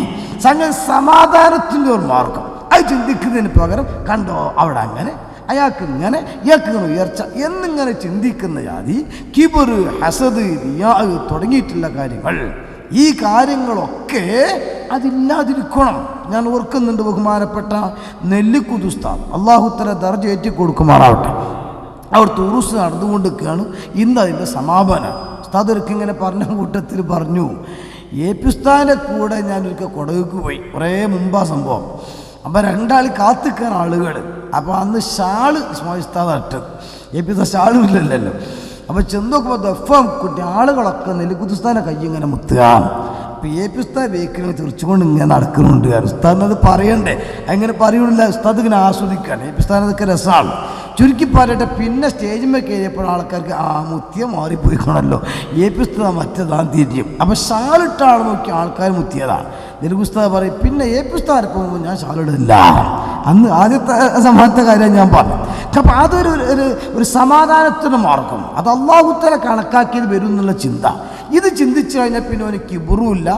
സംഗതി സമാധാനത്തിൻ്റെ ഒരു മാർഗം അത് ചിന്തിക്കുന്നതിന് പകരം കണ്ടോ അവിടെ അങ്ങനെ അയാൾക്ക് ഇങ്ങനെ ഇയാൾക്ക് ഇങ്ങനെ ഉയർച്ച എന്നിങ്ങനെ ചിന്തിക്കുന്ന ജാതി കിബറ് ഹസദ് റിയാ തുടങ്ങിയിട്ടുള്ള കാര്യങ്ങൾ ഈ കാര്യങ്ങളൊക്കെ അതില്ലാതിരിക്കണം. ഞാൻ ഓർക്കുന്നുണ്ട് ബഹുമാനപ്പെട്ട നെല്ലിക്കുത്ത് ഉസ്താദ് അല്ലാഹു തആല ദർജ ഏറ്റി കൊടുക്കുമാറാവട്ടെ. അവിടുത്തെ ഉറൂസ് നടന്നുകൊണ്ടിരിക്കുകയാണ്. ഇന്ന് അതിൻ്റെ സമാപനം. ഉസ്താദ് ഒരിക്കൽ ഇങ്ങനെ പറഞ്ഞ കൂട്ടത്തിൽ പറഞ്ഞു AP ഉസ്താദിൻ്റെ കൂടെ ഞാനൊരിക്കൽ കൊടകുക്ക് പോയി. കുറേ മുമ്പാ സംഭവം. അപ്പം 2 ആൾ കാത്തിക്കാൻ ആളുകൾ. അപ്പോൾ അന്ന് ഷാള് ഉസ്താദ് ഇട്ടത്. AP ഉസ്താദ് ഷാളും ഇല്ലല്ലോ. അപ്പോൾ ചെന്ന് നോക്കുമ്പോൾ ദഫം കുട്ടി ആളുകളൊക്കെ നെല്ലിക്കുത്ത് ഉസ്താദിൻ്റെ കൈ ഇങ്ങനെ മുത്തുകയാണ്. അപ്പോൾ AP ഉസ്താദ് ബേക്കിൽ തെറിച്ചുകൊണ്ട് ഇങ്ങനെ നടക്കുന്നുണ്ട്. ഉസ്താദിനത് പറയണ്ടേ? അങ്ങനെ പറയണില്ല. ഉസ്താദ് ഇങ്ങനെ ആസ്വദിക്കുകയാണ്. AP ഉസ്താദിനതൊക്കെ രസമാണ്. ചുരുക്കി പറയട്ടെ. പിന്നെ സ്റ്റേജിന്മേൽ കയറിയപ്പോൾ ആൾക്കാർക്ക് മുത്തിയ മാറിപ്പോയിക്കണല്ലോ. AP ഉസ്താദ് മറ്റേതാണ് തിരിയും. അപ്പോൾ ഷാളിട്ട ആൾ നോക്കി ആൾക്കാർ മുത്തിയതാണ്. നെല്ലിക്കുത്ത് ഉസ്താദ് പറയും പിന്നെ AP ഉസ്താദ് പോകുമ്പോൾ ഞാൻ ഷാളിടില്ല. അന്ന് ആദ്യത്തെ സമാനത്തെ കാര്യം ഞാൻ പറഞ്ഞു. അപ്പം അതൊരു ഒരു സമാധാനത്തിൻ്റെ മാർഗം. അത് അല്ലാഹു തആല കണക്കാക്കിയത് വരും എന്നുള്ള ചിന്ത. ഇത് ചിന്തിച്ചു കഴിഞ്ഞാൽ പിന്നെ അവന് കിബറുമില്ല,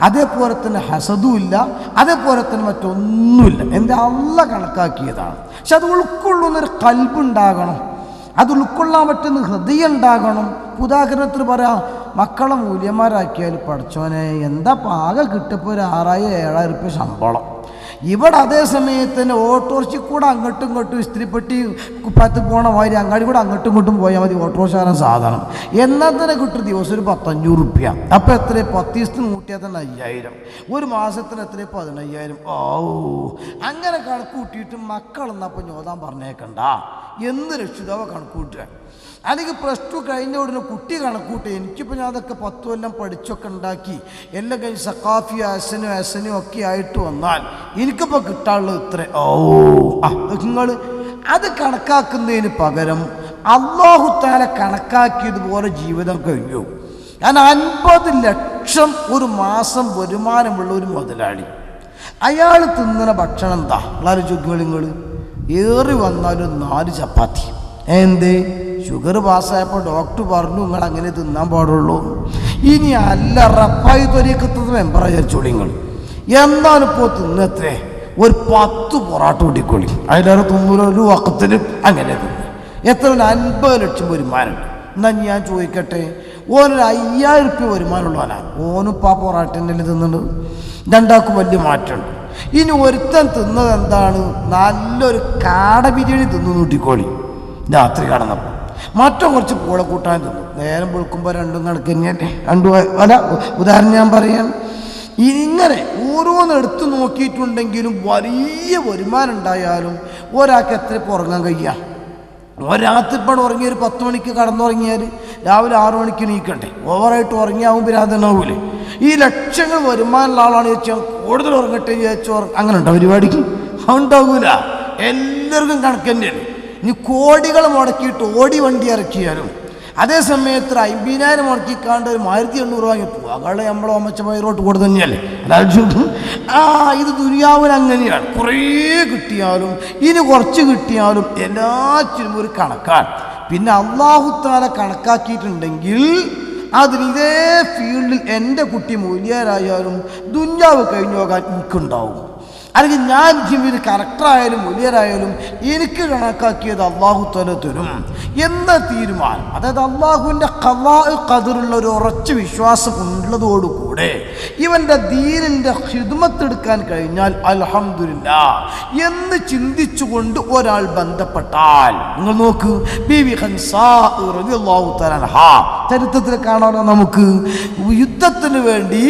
അതേപോലെ തന്നെ ഹസദും ഇല്ല, അതേപോലെ തന്നെ മറ്റൊന്നുമില്ല. എൻ്റെ അല്ലാഹ് കണക്കാക്കിയതാണ്. പക്ഷെ അത് ഉൾക്കൊള്ളുന്നൊരു കൽബുണ്ടാകണം. അത് ഉൾക്കൊള്ളാൻ പറ്റുന്ന ഹൃദയം ഉണ്ടാകണം. ഉദാഹരണത്തിന് പറയാം, മക്കളെ മൂല്യന്മാരാക്കിയാൽ പഠിച്ചോനെ എന്താ പാകം കിട്ടിയപ്പോൾ ഒരു 6000-7000 റുപ്യ ശമ്പളം. ഇവിടെ അതേ സമയത്ത് തന്നെ ഓട്ടോറിക്ഷ കൂടെ അങ്ങോട്ടും ഇങ്ങോട്ടും ഇസ്ത്രീപ്പെട്ടി കുപ്പത്ത് പോണ മാതിരി അങ്ങാടി കൂടെ അങ്ങോട്ടും ഇങ്ങോട്ടും പോയാൽ മതി ഓട്ടോറിക്ഷ സാധനം. എന്നാൽ തന്നെ കിട്ടും ദിവസം ഒരു 1500 റുപ്യ. അപ്പോൾ എത്ര 10 ദിവസത്തിന് കൂട്ടിയാൽ തന്നെ 5000, ഒരു മാസത്തിന് എത്ര 15000. അങ്ങനെ കണക്ക് കൂട്ടിയിട്ട് മക്കളെന്നപ്പോൾ ഞോതാൻ പറഞ്ഞേക്കണ്ട എന്ന് രക്ഷിതാവ് കണക്ക് കൂട്ടുക. അല്ലെങ്കിൽ +2 കഴിഞ്ഞ ഉടനെ കുട്ടി കണക്കൂട്ടെ എനിക്കിപ്പോൾ ഞാൻ അതൊക്കെ 10 കൊല്ലം പഠിച്ചൊക്കെ ഉണ്ടാക്കി എല്ലാം കഴിഞ്ഞ് സഖാഫി അസനും ഒക്കെ ആയിട്ട് വന്നാൽ എനിക്കിപ്പോൾ കിട്ടാനുള്ളത് ഇത്ര. നിങ്ങൾ അത് കണക്കാക്കുന്നതിന് പകരം അല്ലാഹു തആല കണക്കാക്കിയതുപോലെ ജീവിതം കഴിഞ്ഞു. ഞാൻ 50 ലക്ഷം ഒരു മാസം വരുമാനമുള്ള ഒരു മുതലാളി, അയാൾ തിന്നുന്ന ഭക്ഷണം എന്താ നിങ്ങൾ ഏറി വന്നാലും 4 ചപ്പാത്തി. എന്തേ ഷുഗർ പാസ്സായപ്പോൾ ഡോക്ടർ പറഞ്ഞു നിങ്ങൾ അങ്ങനെ തിന്നാൻ പാടുള്ളൂ. ഇനി അല്ല റപ്പായി ത്വരീഖത്ത് മെമ്പറാ വിചാരിച്ചോളി നിങ്ങൾ. എന്നാലും ഇപ്പോൾ തിന്നത്രേ ഒരു 10 പൊറാട്ട കൂട്ടിക്കൊള്ളി. അതിലേറെ തിന്നൂല ഒരു വക്കത്തിന് അങ്ങനെ തിന്നു. എത്ര 50 ലക്ഷം വരുമാനമുണ്ട്. എന്നാൽ ഞാൻ ചോദിക്കട്ടെ, ഓനൊരു 5000 റുപ്യ വരുമാനമുള്ളവനാണ്. ഓനിപ്പോൾ ആ പൊറാട്ടൻ്റെ തിന്നുന്നത്. രണ്ടാൾക്കും വലിയ മാറ്റമുണ്ട്. ഇനി ഒരുത്തൻ തിന്നത് എന്താണ്? നല്ലൊരു കാട ബിരിയാണി തിന്നു കൂട്ടിക്കോളി രാത്രി കടന്നപ്പോൾ. മറ്റോ കുറച്ച് പൂള കൂട്ടാൻ തിന്നു. നേരം വെളുക്കുമ്പോൾ രണ്ടും കണക്ക് തന്നെയല്ലേ. അല്ല ഉദാഹരണം ഞാൻ പറയാൻ ഇങ്ങനെ ഓരോന്ന് എടുത്തു നോക്കിയിട്ടുണ്ടെങ്കിലും വലിയ വരുമാനം ഉണ്ടായാലും ഒരാൾക്ക് എത്ര ഇപ്പോൾ ഉറങ്ങാൻ കഴിയുക? ഒരാത്രിപ്പാട് ഉറങ്ങി ഒരു 10 മണിക്ക് കടന്നുറങ്ങിയാൽ രാവിലെ 6 മണിക്ക് നീക്കണ്ടേ? ഓവറായിട്ട് ഉറങ്ങിയാവും ഭ്രാന്തനാവൂലേ? ഈ ലക്ഷങ്ങൾ വരുമാനമുള്ള ആളാണ് ചോദിച്ചാൽ കൂടുതൽ ഉറങ്ങട്ടെ ചോദിച്ചോ അങ്ങനെ ഉണ്ടോ പരിപാടിക്ക്? ഉണ്ടാകൂല. എല്ലാവർക്കും കണക്ക് തന്നെയാണ്. ഇനി കോടികൾ മുടക്കിയിട്ട് ഓടി വണ്ടി ഇറക്കിയാലും അതേ സമയത്ത് 50,000 മുടക്കിക്കാണ്ട് ഒരു 1800 വാങ്ങി അകളെ നമ്മളെ ഒമ്മച്ച പൈറോട്ട് കൂടെ തന്നെയല്ലേ. ഇത് ദുനിയാവിന് അങ്ങനെയാണ്. കുറേ കിട്ടിയാലും ഇനി കുറച്ച് കിട്ടിയാലും എല്ലാറ്റിനും ഒരു കണക്കാണ്. പിന്നെ അല്ലാഹു തആല കണക്കാക്കിയിട്ടുണ്ടെങ്കിൽ അതിന് ഇതേ ഫീൽഡിൽ എൻ്റെ കുട്ടി മൂല്യരായാലും ദുനിയാവ് കഴിഞ്ഞു പോകാൻ എനിക്കുണ്ടാവും. അല്ലെങ്കിൽ ഞാൻ ജീവിതം കറക്റ്ററായാലും മൂല്യരായാലും എനിക്ക് കണക്കാക്കിയത് അല്ലാഹു തആല തരും എന്ന തീരുമാനം, അതായത് അല്ലാഹുവിൻ്റെ ഖദാ ഖദറുള്ള ഒരു ഉറച്ച വിശ്വാസം ഉള്ളതോടുകൂടെ ഇവൻ്റെ ദീനിൻ്റെ ഖിദ്മത്ത് എടുക്കാൻ കഴിഞ്ഞാൽ അൽഹംദുലില്ലാഹ് എന്ന് ചിന്തിച്ചുകൊണ്ട് ഒരാൾ ബന്ധപ്പെട്ടാൽ, നിങ്ങൾ നോക്ക്, ബീവി ഖൻസാ റളിയല്ലാഹു തആല അൻഹാ ചരിത്രത്തിൽ കാണാനോ നമുക്ക് യുദ്ധത്തിന് വേണ്ടി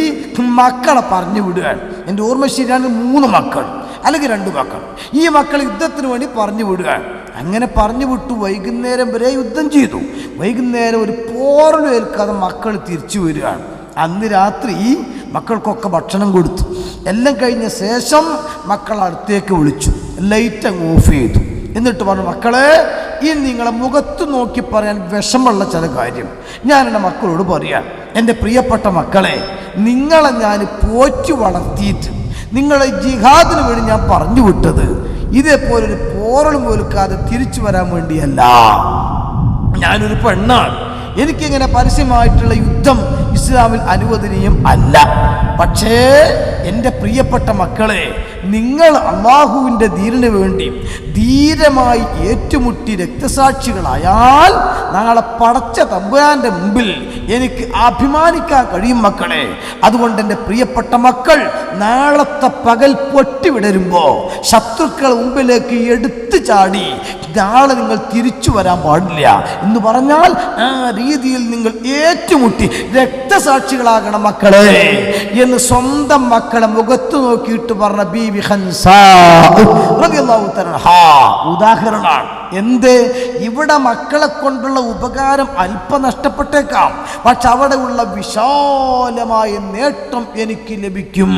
മക്കളെ പറഞ്ഞു വിടുകയാണ്. എൻ്റെ ഓർമ്മ ശരിയാണ്, 3 മക്കൾ അല്ലെങ്കിൽ 2 മക്കൾ. ഈ മക്കൾ യുദ്ധത്തിന് വേണ്ടി പറഞ്ഞു വിടുകയാണ്. അങ്ങനെ പറഞ്ഞു വിട്ടു. വൈകുന്നേരം വരെ യുദ്ധം ചെയ്തു. വൈകുന്നേരം ഒരു പോറലും ഏൽക്കാതെ മക്കൾ തിരിച്ചു വരികയാണ്. അന്ന് രാത്രി മക്കൾക്കൊക്കെ ഭക്ഷണം കൊടുത്തു. എല്ലാം കഴിഞ്ഞ ശേഷം മക്കൾ അടുത്തേക്ക് വിളിച്ചു, ലൈറ്റ് അങ്ങ് ഓഫ് ചെയ്തു. എന്നിട്ട് പറഞ്ഞു, മക്കളെ, ഇനി നിങ്ങളെ മുഖത്ത് നോക്കി പറയാൻ വിഷമുള്ള ചില കാര്യം ഞാൻ എൻ്റെ മക്കളോട് പറയാം. എൻ്റെ പ്രിയപ്പെട്ട മക്കളെ, നിങ്ങളെ ഞാൻ പോറ്റി വളർത്തിയിട്ട് നിങ്ങളെ ജിഹാദിന് വേണ്ടി ഞാൻ പറഞ്ഞു വിട്ടത് ഇതേപോലൊരു പോറലും പോലുക്കാതെ തിരിച്ചു വരാൻ വേണ്ടിയല്ല. ഞാനൊരു പെണ്ണാണ്. എനിക്കിങ്ങനെ പരസ്യമായിട്ടുള്ള യുദ്ധം ഇസ്ലാമിൽ അനുവദനീയം അല്ല. പക്ഷേ എൻ്റെ പ്രിയപ്പെട്ട മക്കളെ, നിങ്ങൾ അല്ലാഹുവിൻ്റെ ദീനിന് വേണ്ടി ധീരമായി ഏറ്റുമുട്ടി രക്തസാക്ഷികളായാൽ നാളെ പടച്ച തമ്പുരാൻ്റെ മുമ്പിൽ എനിക്ക് അഭിമാനിക്കാൻ കഴിയും മക്കളെ. അതുകൊണ്ട് എൻ്റെ പ്രിയപ്പെട്ട മക്കൾ, നാളത്തെ പകൽ പൊട്ടി വിടരുമ്പോൾ ശത്രുക്കൾ മുമ്പിലേക്ക് എടുത്തു ചാടി നാളെ നിങ്ങൾ തിരിച്ചു വരാൻ പാടില്ല എന്ന് പറഞ്ഞാൽ ആ രീതിയിൽ നിങ്ങൾ ഏറ്റുമുട്ടി രക്തസാക്ഷികളാകണം മക്കളെ എന്ന് സ്വന്തം മക്കളെ മുഖത്ത് നോക്കിയിട്ട് പറഞ്ഞ ബീവി ഖൻസാ റളിയല്ലാഹു തആല ഉദാഹരണമാണ്. എന്ത്? ഇവിടെ മക്കളെ കൊണ്ടുള്ള ഉപകാരം അല്പം നഷ്ടപ്പെട്ടേക്കാം, പക്ഷെ അവിടെ ഉള്ള വിശാലമായ നേട്ടം എനിക്ക് ലഭിക്കും.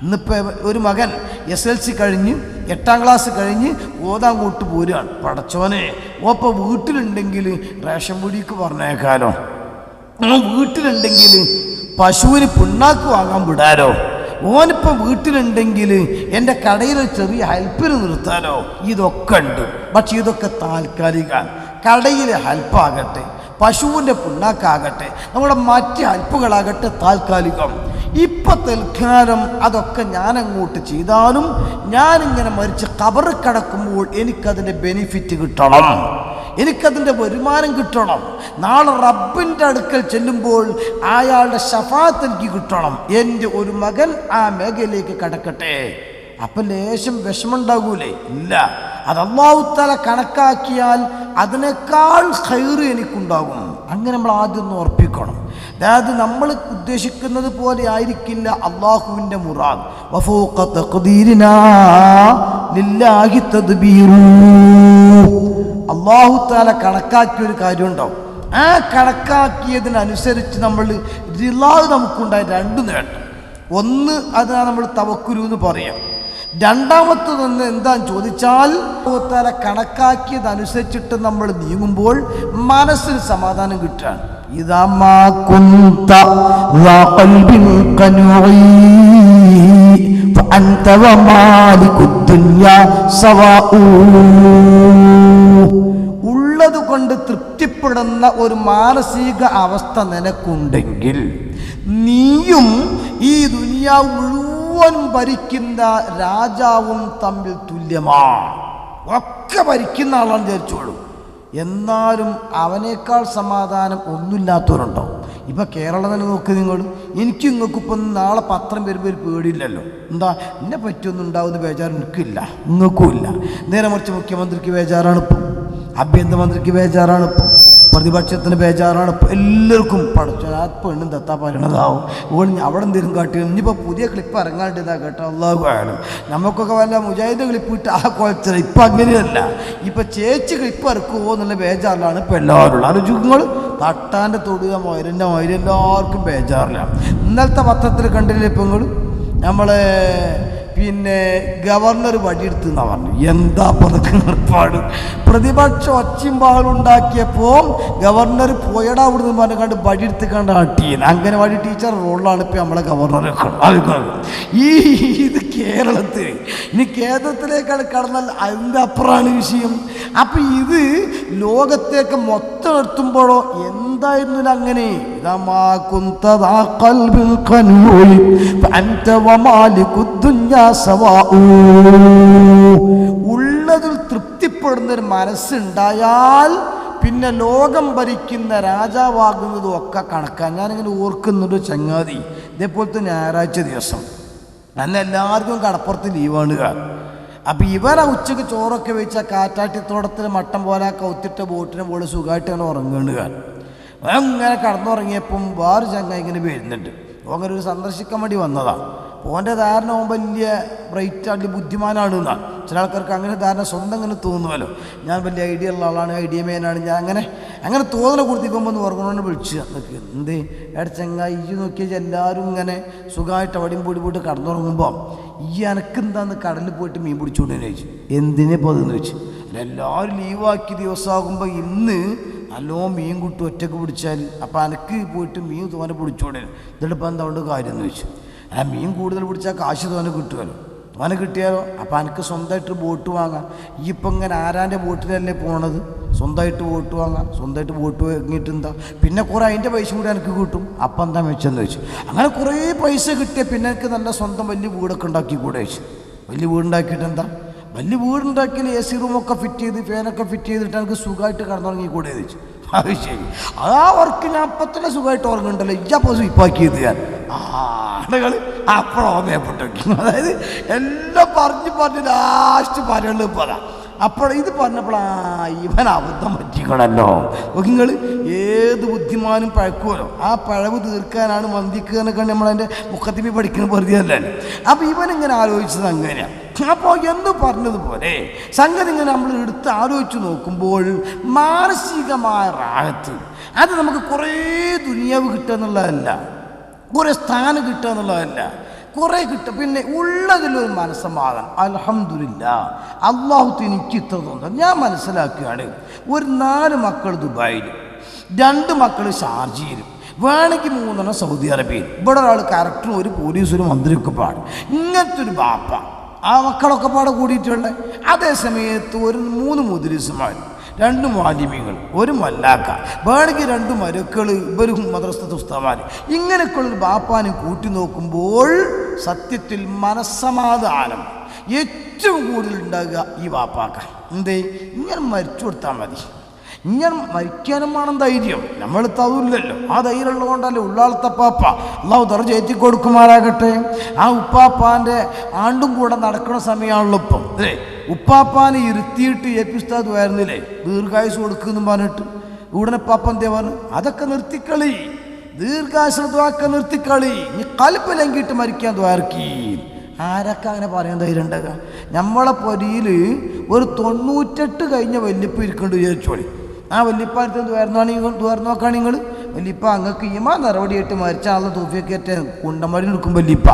ഇന്നിപ്പോൾ ഒരു മകൻ SLC കഴിഞ്ഞ് 8ാം ക്ലാസ് കഴിഞ്ഞ് ഓതാങ്ങോട്ട് പോരുകയാണ്. പടച്ചോനെ, ഓപ്പോൾ വീട്ടിലുണ്ടെങ്കിൽ റേഷൻ പൊടിക്ക് പറഞ്ഞേക്കാലോ, വീട്ടിലുണ്ടെങ്കിൽ പശുവിന് പിണ്ണാക്ക് വാങ്ങാൻ വിടാലോ, ഓനിപ്പം വീട്ടിലുണ്ടെങ്കിൽ എൻ്റെ കടയിൽ ചെറിയ ഹെൽപ്പിന് നിർത്താലോ. ഇതൊക്കെ ഉണ്ട്. പക്ഷെ ഇതൊക്കെ താൽക്കാലികമാണ്. കടയിലെ ഹെൽപ്പാകട്ടെ, പശുവിൻ്റെ പിണ്ണാക്കാകട്ടെ, നമ്മുടെ മറ്റ് ഹെൽപ്പുകളാകട്ടെ താൽക്കാലികം. ഇപ്പം തൽക്കാലം അതൊക്കെ ഞാനങ്ങോട്ട് ചെയ്താലും ഞാനിങ്ങനെ മരിച്ച് ഖബറിൽ കിടക്കുമ്പോൾ എനിക്കതിൻ്റെ ബെനിഫിറ്റ് കിട്ടണം, എനിക്കതിൻ്റെ വരുമാനം കിട്ടണം. നാളെ റബ്ബിൻ്റെ അടുക്കൽ ചെല്ലുമ്പോൾ അയാളുടെ ശഫാഅത്ത് എനിക്ക് കിട്ടണം. എൻ്റെ ഒരു മകൻ ആ മേഖലയിലേക്ക് കടക്കട്ടെ. അപ്പം ലേശം വിഷമമുണ്ടാകൂലേ? ഇല്ല. അത് അല്ലാഹു തആല കണക്കാക്കിയാൽ അതിനേക്കാൾ ഖൈറ് എനിക്കുണ്ടാകും. അങ്ങനെ നമ്മൾ ആദ്യം ഒന്ന് ഉറപ്പിക്കണം. അതായത് നമ്മൾ ഉദ്ദേശിക്കുന്നത് പോലെ ആയിരിക്കില്ല അല്ലാഹുവിൻ്റെ മുറാദ്. വഫൗഖ തഖ്ദീരിനാ ലില്ലാഹി തദ്ബീറു. അല്ലാഹു തആല കണക്കാക്കിയൊരു കാര്യമുണ്ടാവും. ആ കണക്കാക്കിയതിനനുസരിച്ച് നമ്മൾ റിളാഹ് നമുക്കുണ്ടായ 2 നേട്ടം. ഒന്ന്, അതിനാ നമ്മൾ തവക്കുലു എന്ന് പറയാം. രണ്ടാമത്തതൊന്ന് എന്താന്ന് ചോദിച്ചാൽ അല്ലാഹു തആല കണക്കാക്കിയതനുസരിച്ചിട്ട് നമ്മൾ നീങ്ങുമ്പോൾ മനസ്സിന് സമാധാനം കിട്ടുകയാണ്. ഇദാ മാ കുന്ത ലാ ഖൽബിൻ ഖനൂഇ ഫഅൻത വമാലികുദ് ദുനിയാ സവാഉ. ഉള്ളത് കൊണ്ട് തൃപ്തിപ്പെടുന്ന ഒരു മാനസിക അവസ്ഥ നിനക്കുണ്ടെങ്കിൽ നീയും ഈ ദുനിയാവ് മുഴുവനും ഭരിക്കുന്ന രാജാവും തമ്മിൽ തുല്യമാണ്. ഒക്കെ ഭരിക്കുന്ന ആളാണ് വിചാരിച്ചോളൂ. എന്നാലും അവനേക്കാൾ സമാധാനം ഒന്നുമില്ലാത്തവരുണ്ടാവും. ഇപ്പം കേരളം തന്നെ നോക്ക് നിങ്ങൾ. എനിക്ക് നിങ്ങൾക്കിപ്പം നാളെ പത്രം വരുമ്പോൾ ഒരു പേടിയില്ലല്ലോ. എന്താ, എന്നെ പറ്റിയൊന്നും ഉണ്ടാവുന്ന ബേജാറ് എനിക്കില്ല, നിങ്ങൾക്കും ഇല്ല. നേരെ മറിച്ച് മുഖ്യമന്ത്രിക്ക് ബേജാറാണിപ്പം, ആഭ്യന്തരമന്ത്രിക്ക് ബേജാറാണിപ്പം, പ്രതിപക്ഷത്തിന് ബേജാറാണ്. എല്ലാവർക്കും പഠിച്ചു ആ പെണ്ണും തത്താ പറയണതാവും ഓൾ അവിടെ എന്തെങ്കിലും കാട്ടി. ഇനിയിപ്പോൾ പുതിയ ക്ലിപ്പ് ഇറങ്ങാണ്ടിതാ കേട്ടോ, അല്ലാഹു ആയാലും നമുക്കൊക്കെ വല്ല മുജാഹിദ് ക്ലിപ്പ് ഇട്ട് ആ കുഴച്ചില്ല. ഇപ്പം അങ്ങനെയല്ല. ഇപ്പം ചേച്ചി ക്ലിപ്പ് ഇറക്കുമോ എന്നുള്ള ബേജാറിലാണ് ഇപ്പം എല്ലാവരും. ആലോചിക്കുമ്പോൾ തട്ടാൻ്റെ തൊടുക മൊയരൻ്റെ മൊയര് എല്ലാവർക്കും ബേജാറിലാണ്. ഇന്നലത്തെ പത്രത്തിൽ കണ്ടില്ലേ ഇപ്പം നിങ്ങൾ നമ്മളെ പിന്നെ ഗവർണർ വടിയെടുത്ത് എന്നാ പറഞ്ഞു. എന്താ പതൊക്കെ ഏർപ്പാട്? പ്രതിപക്ഷം ഒച്ചയും ബഹളുണ്ടാക്കിയപ്പോൾ ഗവർണർ പോയടാ അവിടുന്ന് പറഞ്ഞ കണ്ട് വടിയെടുത്ത് കണ്ട് ആട്ടിയത്. അംഗനവാടി ടീച്ചർ റോളിലാണ് ഇപ്പം നമ്മളെ ഗവർണർ. ഇത് കേരളത്തിൽ, ഇനി കേരളത്തിലേക്കാണ് കടന്നാൽ അതിൻ്റെ അപ്പുറമാണ് വിഷയം. അപ്പം ഇത് ലോകത്തേക്ക് മൊത്തം എത്തുമ്പോഴോ എന്തായിരുന്നില്ല അങ്ങനെ. ഉള്ളതിൽ തൃപ്തിപ്പെടുന്നൊരു മനസ്സുണ്ടായാൽ പിന്നെ ലോകം ഭരിക്കുന്ന രാജാവാകുന്നതും ഒക്കെ കണക്കാൻ. ഞാനിങ്ങനെ ഓർക്കുന്നുണ്ട് ചങ്ങാതി, ഇതേപോലത്തെ ഞായറാഴ്ച ദിവസം അന്ന് എല്ലാവർക്കും കടപ്പുറത്ത് ലീവാണ്. അപ്പം ഇവരാ ഉച്ചയ്ക്ക് ചോറൊക്കെ വെച്ചാൽ കാറ്റാട്ടിത്തോട്ടത്തിൽ മട്ടം പോലെ കൗത്തിട്ട ബോട്ടിനെ പോലെ സുഖമായിട്ട് അങ്ങനെ ഉറങ്ങുകയാണ്. അങ്ങനെ കടന്നുറങ്ങിയപ്പം വേറെ ചങ്ങായി ഇങ്ങനെ വരുന്നുണ്ട്. അങ്ങനെ ഒരു സന്ദർശിക്കാൻ വേണ്ടി വന്നതാണ്. ഓൻ്റെ ധാരണ ഓൻ വലിയ ബ്രൈറ്റ് ആയിട്ട് ബുദ്ധിമാനാണ് എന്നാണ്. ചില ആൾക്കാർക്ക് അങ്ങനെ ധാരണ സ്വന്തം ഇങ്ങനെ തോന്നുമല്ലോ, ഞാൻ വലിയ ഐഡിയ ഉള്ള ആളാണ്, ഐഡിയ മേനാണ് ഞാൻ, അങ്ങനെ തോന്നല കൊടുത്തിപ്പം വന്ന് ഉറങ്ങണോണ്ട് വിളിച്ച് നിൽക്കുക. എന്തേ ചങ്ങായി ഈ നോക്കിയാൽ എല്ലാവരും ഇങ്ങനെ സുഖമായിട്ട് അവിടെയും പോയിട്ട് പോയിട്ട് കടന്നുറങ്ങുമ്പോൾ ഈ എനക്കെന്താന്ന് കടലിൽ പോയിട്ട് മീൻ പിടിച്ചുകൊണ്ടെന്ന് ചോദിച്ചു. എന്തിനെ പോതെന്ന് ചോദിച്ചു. എല്ലാവരും ലീവാക്കി ദിവസമാകുമ്പോൾ ഇന്ന് നല്ലോ മീൻ കൂട്ടി ഒറ്റക്ക് പിടിച്ചാൽ അപ്പം അനക്ക് പോയിട്ട് മീൻ തോനെ പിടിച്ചോടെ, ഇതിലിപ്പോൾ എന്താ കൊണ്ട് കാര്യം എന്ന് ചോദിച്ചു. ആ മീൻ കൂടുതൽ പിടിച്ചാൽ കാശ് തോനെ കിട്ടുമല്ലോ, തോനെ കിട്ടിയാലോ അപ്പം എനിക്ക് സ്വന്തമായിട്ട് ബോട്ട് വാങ്ങാം. ഈ ഇപ്പം ഇങ്ങനെ ആരാൻ്റെ ബോട്ടിലല്ലേ പോണത്, സ്വന്തമായിട്ട് ബോട്ട് വാങ്ങാം. സ്വന്തമായിട്ട് ബോട്ട് വാങ്ങിയിട്ട് എന്താ പിന്നെ കുറേ അതിൻ്റെ പൈസ കൂടി എനിക്ക് കിട്ടും. അപ്പം എന്താ വെച്ചെന്ന് ചോദിച്ചു. അങ്ങനെ കുറേ പൈസ കിട്ടിയ പിന്നെ എനിക്ക് നല്ല സ്വന്തം വലിയ വീടൊക്കെ ഉണ്ടാക്കി കൂടെ ചോദിച്ചു. വലിയ വീടുണ്ടാക്കിയിട്ട് എന്താ, വലിയ വീടുണ്ടാക്കിയാൽ എ സി റൂമൊക്കെ ഫിറ്റ് ചെയ്ത് ഫാനൊക്കെ ഫിറ്റ് ചെയ്തിട്ട് എനിക്ക് സുഖമായിട്ട് കിടന്നുറങ്ങി കൂടെ ചോദിച്ചു. അത് ശരി, ആ വർക്ക് ഞാൻ അപ്പം തന്നെ സുഖമായിട്ട് ഉറങ്ങുന്നുണ്ടല്ലോ, ഇപ്പം സ്വീപ്പാക്കിയത് ഞാൻ ആളുകൾ അപ്പോഴേപ്പെട്ടു. അതായത് എല്ലാം പറഞ്ഞ് ലാസ്റ്റ് പറയുന്നത് ഇപ്പോൾ അതാ. അപ്പോൾ ഇത് പറഞ്ഞപ്പോൾ ഇവൻ അബദ്ധം പറ്റിക്കണല്ലോ. നിങ്ങൾ ഏത് ബുദ്ധിമാനും പഴക്കുമല്ലോ, ആ പഴവ് തീർക്കാനാണ് മന്ദിക്കുക എന്നൊക്കെ നമ്മളതിൻ്റെ മുഖത്തിപ്പി പഠിക്കുന്ന വെറുതെയല്ലേ. അപ്പോൾ ഇവനിങ്ങനെ ആലോചിച്ചത് അങ്ങനെയാണ്. അപ്പോൾ എന്ന് പറഞ്ഞതുപോലെ സംഗതി ഇങ്ങനെ നമ്മൾ എടുത്ത് ആലോചിച്ച് നോക്കുമ്പോൾ മാനസികമായ റാഹത്ത് അത് നമുക്ക് കുറേ ദുനിയാവ് കിട്ടുക എന്നുള്ളതല്ല, കുറേ സ്ഥാനം കിട്ടുക എന്നുള്ളതല്ല, കുറേ കിട്ടും. പിന്നെ ഉള്ളതിലൊരു മനസ്സമാധാനം. അൽഹംദുലില്ലാഹ്, അള്ളാഹു എനിക്ക് ഇത്ര തോന്നുന്നത്. ഞാൻ മനസ്സിലാക്കുകയാണ്, ഒരു 4 മക്കൾ ദുബായിലും 2 മക്കൾ ഷാർജയിലും വേണമെങ്കിൽ 3 സൗദി അറേബ്യയിൽ. ഇവിടെ ഒരാൾ കറക്റ്ററും ഒരു പോലീസൊരു മന്ത്രിയൊക്കെ പാടും. ഇങ്ങനത്തെ ഒരു ബാപ്പ ആ മക്കളൊക്കെ പാടെ കൂടിയിട്ടുള്ളത്. അതേ സമയത്ത് ഒരു 3 മുദ്രിസുമാർ, 2 മാലിമ്യങ്ങൾ, ഒരു മല്ലാക്ക, വേണമെങ്കിൽ 2 മരുക്കൾ, ഇവരും മദ്രസത്തെ ഉസ്താദുമാർ, ഇങ്ങനെയൊക്കെയുള്ളൊരു ബാപ്പാനും കൂട്ടി നോക്കുമ്പോൾ സത്യത്തിൽ മനസ്സമാധാനം ഏറ്റവും കൂടുതൽ ഉണ്ടാകുക ഈ ബാപ്പാക്ക. എന്തേ, ഇങ്ങനെ മരിച്ചു കൊടുത്താൽ മതി, ഇങ്ങനെ മരിക്കാനും വേണം ധൈര്യം. നമ്മളെടുത്ത് അതുമില്ലല്ലോ. ആ ധൈര്യം ഉള്ളതുകൊണ്ടല്ലേ ഉള്ളാളത്തപ്പാപ്പ അള്ളാഹു ദർജ ഏറ്റി കൊടുക്കുമാറാകട്ടെ. ആ ഉപ്പാപ്പാൻ്റെ ആണ്ടും കൂടെ നടക്കുന്ന സമയമാണല്ലോ ഇപ്പം. അല്ലേ, ഉപ്പാപ്പാനെ ഇരുത്തിയിട്ട് എപ്പിസ്താദ് വരുന്നില്ലേ, ദീർഘായുസ് കൊടുക്കുമെന്നും പറഞ്ഞിട്ട് ഉടനെ പാപ്പ എന്തേ പറഞ്ഞു, അതൊക്കെ നിർത്തിക്കളി, ദീർഘായുസ് ദ്വാക്ക നിർത്തിക്കളി, നീ കൽപ്പിലെങ്കിട്ട് മരിക്കാൻ ദ്വാർക്കി. ആരൊക്കെ അങ്ങനെ പറയാൻ ധൈര്യം ഉണ്ടാകുക? നമ്മളെ പൊരിയിൽ ഒരു 98 കഴിഞ്ഞ വല്യപ്പ ഇരിക്കേണ്ട വിചാരിച്ചോളി. ആ വല്യപ്പാലത്ത് ദ്വാരം നോക്കുകയാണ് നിങ്ങൾ. വല്യപ്പ അങ്ങക്ക് ഈമാ നടപടിയായിട്ട് മരിച്ച ആളെ തൂഫിയൊക്കെ കുണ്ടമടി നിൽക്കും. വല്യപ്പ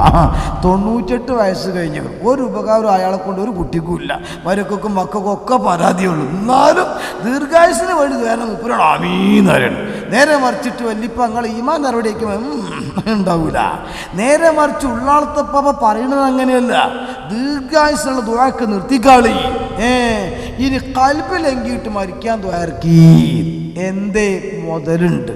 98 വയസ്സ് കഴിഞ്ഞു, ഒരു ഉപകാരം അയാളെ കൊണ്ട് ഒരു കുട്ടിക്കുമില്ല, മരക്കൊക്കും മക്കൾക്കും ഒക്കെ പരാതിയുള്ളൂ. എന്നാലും ദീർഘായുസിന് വേണ്ടി വേറെ 30 ആമീന്ന് പറയണം. നേരെ മറിച്ചിട്ട് വല്യപ്പ നിങ്ങൾ ഈമാ നടപടിയൊക്കെ ഉണ്ടാവില്ല. നേരെ മറിച്ച് ഉള്ളാളത്തപ്പ പറയുന്നത് അങ്ങനെയല്ല, ദീർഘായുസുള്ള ദുആക്ക് നിർത്തിക്കാളി, ഇനി കൽബിലെങ്കിയിട്ട് മരിക്കാൻ ദ്വാരക്കി. എന്തേ, മുതലുണ്ട്,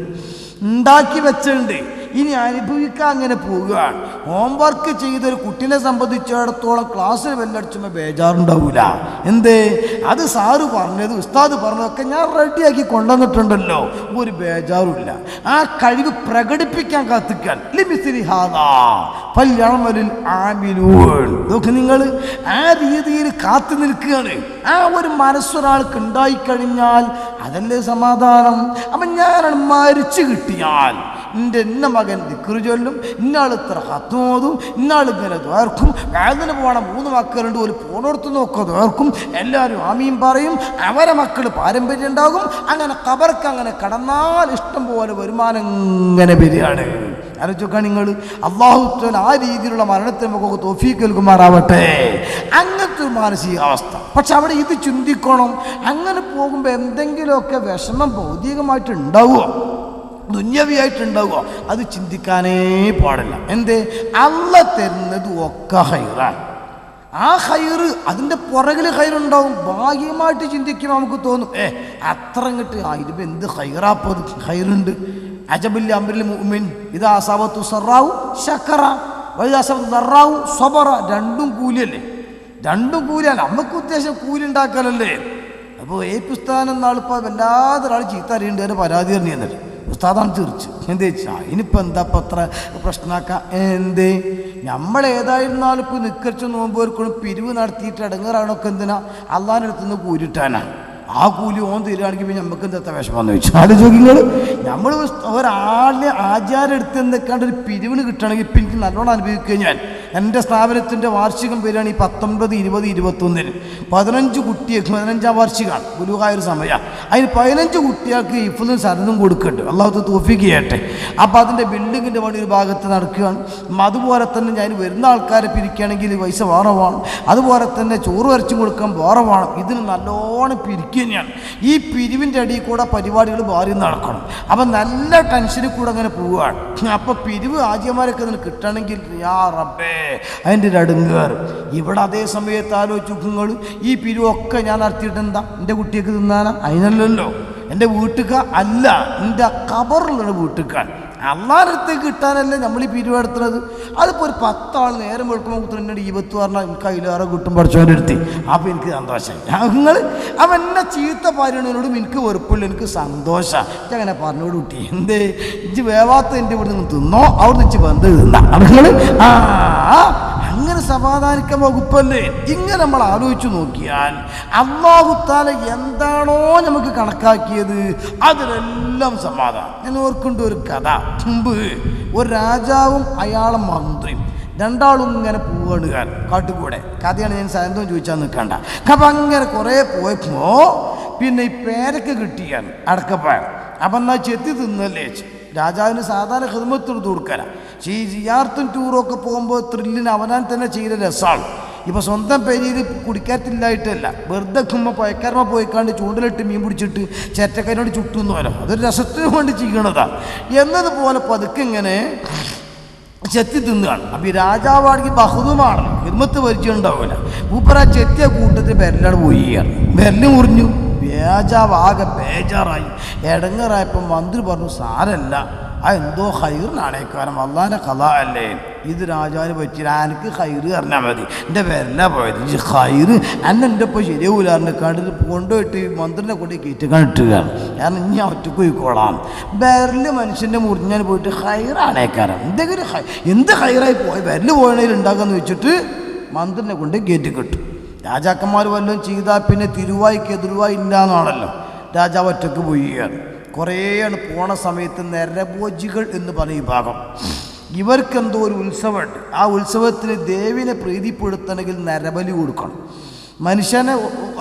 ഉണ്ടാക്കി വെച്ചിട്ടുണ്ട്, ഇനി അനുഭവിക്കാൻ അങ്ങനെ പോവുകയാണ്. ഹോംവർക്ക് ചെയ്തൊരു കുട്ടീനെ സംബന്ധിച്ചിടത്തോളം ക്ലാസ്സിൽ വെല്ലടിച്ചുമ്പോൾ ബേജാറുണ്ടാവില്ല. എന്തേ, അത് സാറ് പറഞ്ഞത് ഉസ്താദ് പറഞ്ഞതൊക്കെ ഞാൻ റെഡിയാക്കി കൊണ്ടുവന്നിട്ടുണ്ടല്ലോ, ഒരു ബേജാറുമില്ല. ആ കഴിവ് പ്രകടിപ്പിക്കാൻ കാത്തിക്കാൻ നോക്ക് നിങ്ങൾ, ആ രീതിയിൽ കാത്തു നിൽക്കുകയാണ്. ആ ഒരു മനസ്സൊരാൾക്ക് ഉണ്ടായിക്കഴിഞ്ഞാൽ അതല്ലേ സമാധാനം. അപ്പം ഞാനാണ് മരിച്ചു കിട്ടിയാൽ എൻ്റെ എന്ന മകൻ ദിക്റ് ചൊല്ലും, ഇന്നാൾ ഇത്ര ഹത്തോതും, ഇന്നാൾ ഇങ്ങനെ ദ്വാർക്കും, വേദന പോകണ 3 മക്കളുണ്ട്, ഒരു പോണോർത്ത് നോക്കുക ദ്വാർക്കും, എല്ലാവരും ആമീൻ പറയും, അവരെ മക്കൾ പാരമ്പര്യം ഉണ്ടാകും. അങ്ങനെ ഖബർക്ക് അങ്ങനെ കടന്നാൽ ഇഷ്ടം പോലെ വരുമാനം ഇങ്ങനെ വരികയാണ്. ആലോചിച്ചോക്കാ നിങ്ങൾ. അല്ലാഹു തആല ആ രീതിയിലുള്ള മരണത്തിന് നമുക്ക് തൗഫീഖ് നൽകുമാറാവട്ടെ. അങ്ങനത്തെ ഒരു മാനസികാവസ്ഥ. പക്ഷെ അവിടെ ഇത് ചിന്തിക്കണം. അങ്ങനെ പോകുമ്പോൾ എന്തെങ്കിലുമൊക്കെ വിഷമം ഭൗതികമായിട്ട് ഉണ്ടാവുമോ, ദുന്യവിയായിട്ടുണ്ടാവുക, അത് ചിന്തിക്കാനേ പാടില്ല. എന്തേ? അല്ലാഹ് തരുന്നത് ഒക്കെ ഹൈറാണ്. ആ ഹൈറ് അതിൻ്റെ പുറകിൽ ഹൈറുണ്ടാവും. ഭാഗ്യമായിട്ട് ചിന്തിക്കുമ്പോൾ നമുക്ക് തോന്നും അത്ര ഇങ്ങോട്ട് ഇതിപ്പോൾ എന്ത് ഹൈറാപ്പത്, ഹൈറുണ്ട്. അജബില്ല അംറിൽ മുഅ്മിൻ ഇദാ അസാബത്തു സറാഉ ശക്കറ വഇദാ അസാബത്തു ദറാഉ സബറ. രണ്ടും കൂലിയല്ലേ, രണ്ടും കൂലിയാണ്. നമുക്ക് ഉദ്ദേശം കൂലി ഉണ്ടാക്കലല്ലേ. അപ്പോൾ ഉസ്താദ് എന്നാളിപ്പോൾ വല്ലാതെ ഒരാൾ ചീത്ത അറിയേണ്ടി അതിന് പരാതി പറഞ്ഞു തന്നിട്ട് ഉസ്താദാണ് ചിരിച്ചു. എന്തേ വെച്ചാൽ അതിനിപ്പോൾ എന്താ ഇപ്പം അത്ര പ്രശ്നമാക്കാം? എന്തേ നമ്മളേതായിരുന്നാലും ഇപ്പോൾ നിക്കരിച്ച് നോമ്പുവർക്കും പിരിവ് നടത്തിയിട്ട് ഇടങ്ങറാണൊക്കെ എന്തിനാ അള്ളാഹിൻ്റെ അടുത്തുനിന്ന് കൂലിട്ടാനാണ്. ആ കൂലി ഓൻ തീരുകയാണെങ്കിൽ പിന്നെ നമുക്ക് എന്താ വിഷമമെന്ന് ചോദിച്ചു. ആലോചിങ്ങൾ നമ്മൾ ഒരാളുടെ ആചാരം എടുത്ത് നിൽക്കാണ്ട് ഒരു പിരിവിന് കിട്ടുകയാണെങ്കിൽ ഇപ്പം എനിക്ക് നല്ലോണം അനുഭവിക്കുക. ഞാൻ എൻ്റെ സ്ഥാപനത്തിൻ്റെ വാർഷികം വരികയാണ് ഈ 19, 20, 21 15 കുട്ടികൾക്ക് 15-ാം വാർഷികമാണ്, ഗുരുവായ ഒരു സമയമാണ്. അതിന് 15 കുട്ടികൾക്ക് ഹിഫ്ളും സനദും കൊടുക്കുന്നുണ്ട്. അല്ലാഹു തൗഫീഖ് ചെയ്യട്ടെ. അപ്പോൾ അതിൻ്റെ ബിൽഡിങ്ങിൻ്റെ പണി ഒരു ഭാഗത്ത് നടക്കുകയാണ്. അതുപോലെ തന്നെ ഞാൻ വരുന്ന ആൾക്കാരെ പിരിക്കുകയാണെങ്കിൽ പൈസ വേറെ വേണം. അതുപോലെ തന്നെ ചോറ് വരച്ചും കൊടുക്കാൻ വേറെ വേണം. ഇതിന് നല്ലോണം പിരിക്കുക തന്നെയാണ്. ഈ പിരിവിൻ്റെ അടിയിൽ കൂടെ പരിപാടികൾ ഭാരി നടക്കണം. അപ്പം നല്ല ടെൻഷനിൽ കൂടെ അങ്ങനെ പോവുകയാണ്. അപ്പോൾ പിരിവ് ആദ്യമാരൊക്കെ അതിന് കിട്ടണമെങ്കിൽ യാ റബ്ബേ അതിൻ്റെ ഒരു അടുങ്ങേറ്. ഇവിടെ അതേ സമയത്ത് ആലോചിക്കുക, ഈ പിരിവൊക്കെ ഞാൻ നടത്തിയിട്ട് എന്താ എൻ്റെ കുട്ടിയൊക്കെ തിന്നാനാ? അതിനല്ലല്ലോ. എൻ്റെ വീട്ടുക അല്ല, എൻ്റെ ഖബറിലുള്ള വീട്ടുകാൻ അള്ളാഹിൻ്റെ അടുത്തേക്ക് കിട്ടാനല്ലേ നമ്മൾ ഈ പിരിവെടുത്തുന്നത്. അതിപ്പോൾ ഒരു 10 ആൾ നേരം വെളുക്കുമ്പോൾ തന്നെ 20 പറഞ്ഞാൽ എനിക്ക് അതിലേറെ കിട്ടും പഠിച്ചവൻ്റെ അടുത്ത്. അപ്പോൾ എനിക്ക് സന്തോഷമായി. നിങ്ങൾ അവൻ എന്നെ ചീത്ത പറയുന്നതിനോടും എനിക്ക് വെറുപ്പില്ല, എനിക്ക് സന്തോഷമാണ്. അങ്ങനെ പറഞ്ഞോട് കുട്ടി എന്തേ ഇഞ്ച് വേവാത്ത എൻ്റെ ഇവിടെ നിന്ന് തിന്നോ, അവിടെ നിന്ന് ബന്ധം തിന്നാ നിങ്ങൾ അങ്ങനെ സമാധാനിക്കാൻ വകുപ്പല്ലേ. ഇങ്ങനെ നമ്മൾ ആലോചിച്ച് നോക്കിയാൽ അല്ലാഹു തആല എന്താണോ നമുക്ക് കണക്കാക്കിയത് അതിലെല്ലാം സമാധാനം. ഞാൻ ഓർക്കുന്നുണ്ട് ഒരു കഥ. മുമ്പ് ഒരു രാജാവും അയാളെ മന്ത്രിയും രണ്ടാളും ഇങ്ങനെ പോവുകയാണ് കാട്ടുകൂടെ. കഥയാണ്, ഞാൻ സായന്തം ചോദിച്ചാൽ നിൽക്കണ്ട. അപ്പം അങ്ങനെ കുറേ പോയപ്പോൾ പിന്നെ ഈ പേരൊക്കെ കിട്ടിയാണ് അടക്കപ്പായം. അപ്പം എന്നാൽ ചെത്തി തിന്നല്ലേ രാജാവിന് സാധാരണ ഖിദ്മത്ത് കൊടുക്കല. ഈ സിയാറത്തും ടൂറൊക്കെ പോകുമ്പോൾ ത്രില്ലിന് അവനാൻ തന്നെ ചെയ്ത രസമാണ്. ഇപ്പോൾ സ്വന്തം പേരിൽ കുടിക്കാറ്റില്ലായിട്ടല്ല, വെറുതെ പയക്കാരമ്മ പോയിക്കാണ്ട് ചൂണ്ടലിട്ട് മീൻ പിടിച്ചിട്ട് ചേറ്റക്കാരനോട് ചുട്ടുന്നല്ലോ, അതൊരു രസത്തിന് വേണ്ടി ചെയ്യണതാണ്. എന്നതുപോലെ പതുക്കെ ഇങ്ങനെ ചെത്തി തിന്നുകയാണ്. അപ്പം ഈ രാജാവാണെങ്കിൽ ബഹുദുമാണ്, ഹിർമത്ത് പരിചയമുണ്ടാവില്ല. മൂപ്പര ചെത്തിയ കൂട്ടത്തിൽ ബെരലാണ് പോയിയാണ്. ബെരല് മുറിഞ്ഞു. രാജാവ് ആകെ ബേജാറായി. ഇടങ്ങറായപ്പോൾ മന്ത്രി പറഞ്ഞു സാരല്ല, എന്തോ ഹൈറിനാണേക്കാരം അള്ളാൻ്റെ കഥ അല്ലേ, ഇത് രാജാവിന് പറ്റില്ല, എനിക്ക് ഹൈറ് പറഞ്ഞാൽ മതി, എൻ്റെ പേരല്ല പോയത്. ഈ ഹൈറ് എൻ്റെ ഇപ്പോൾ ശരിയാവൂലാറിനെ കണ്ടിട്ട് കൊണ്ടുപോയിട്ട് മന്ത്രിനെ കൊണ്ട് കയറ്റിക്കാൻ ഇട്ടുകയാണ്. കാരണം ഇനി ഒറ്റക്ക് പോയിക്കോളാം. ബെരല് മനുഷ്യൻ്റെ മുറിഞ്ഞാൽ പോയിട്ട് ഹൈറാണേക്കാരം എന്തെങ്കിലും എന്ത് ഹൈറായി പോയി ബെരല് പോയണേൽ ഉണ്ടാക്കാന്ന് വെച്ചിട്ട് മന്ത്രിനെ കൊണ്ട് കയറ്റി കിട്ടും. രാജാക്കന്മാർ വല്ലതും ചെയ്താൽ പിന്നെ തിരുവായിക്ക് എതിരുവായി ഇല്ലാന്നാണല്ലോ. രാജാവ് ഒറ്റക്ക് പോവുകയാണ്. കുറേയാണ് പോണ സമയത്ത് നരഭോജികൾ എന്ന് പറഞ്ഞ വിഭാഗം, ഇവർക്കെന്തോ ഒരു ഉത്സവമുണ്ട്. ആ ഉത്സവത്തിന് ദേവിനെ പ്രീതിപ്പെടുത്തണമെങ്കിൽ നരബലി കൊടുക്കണം, മനുഷ്യനെ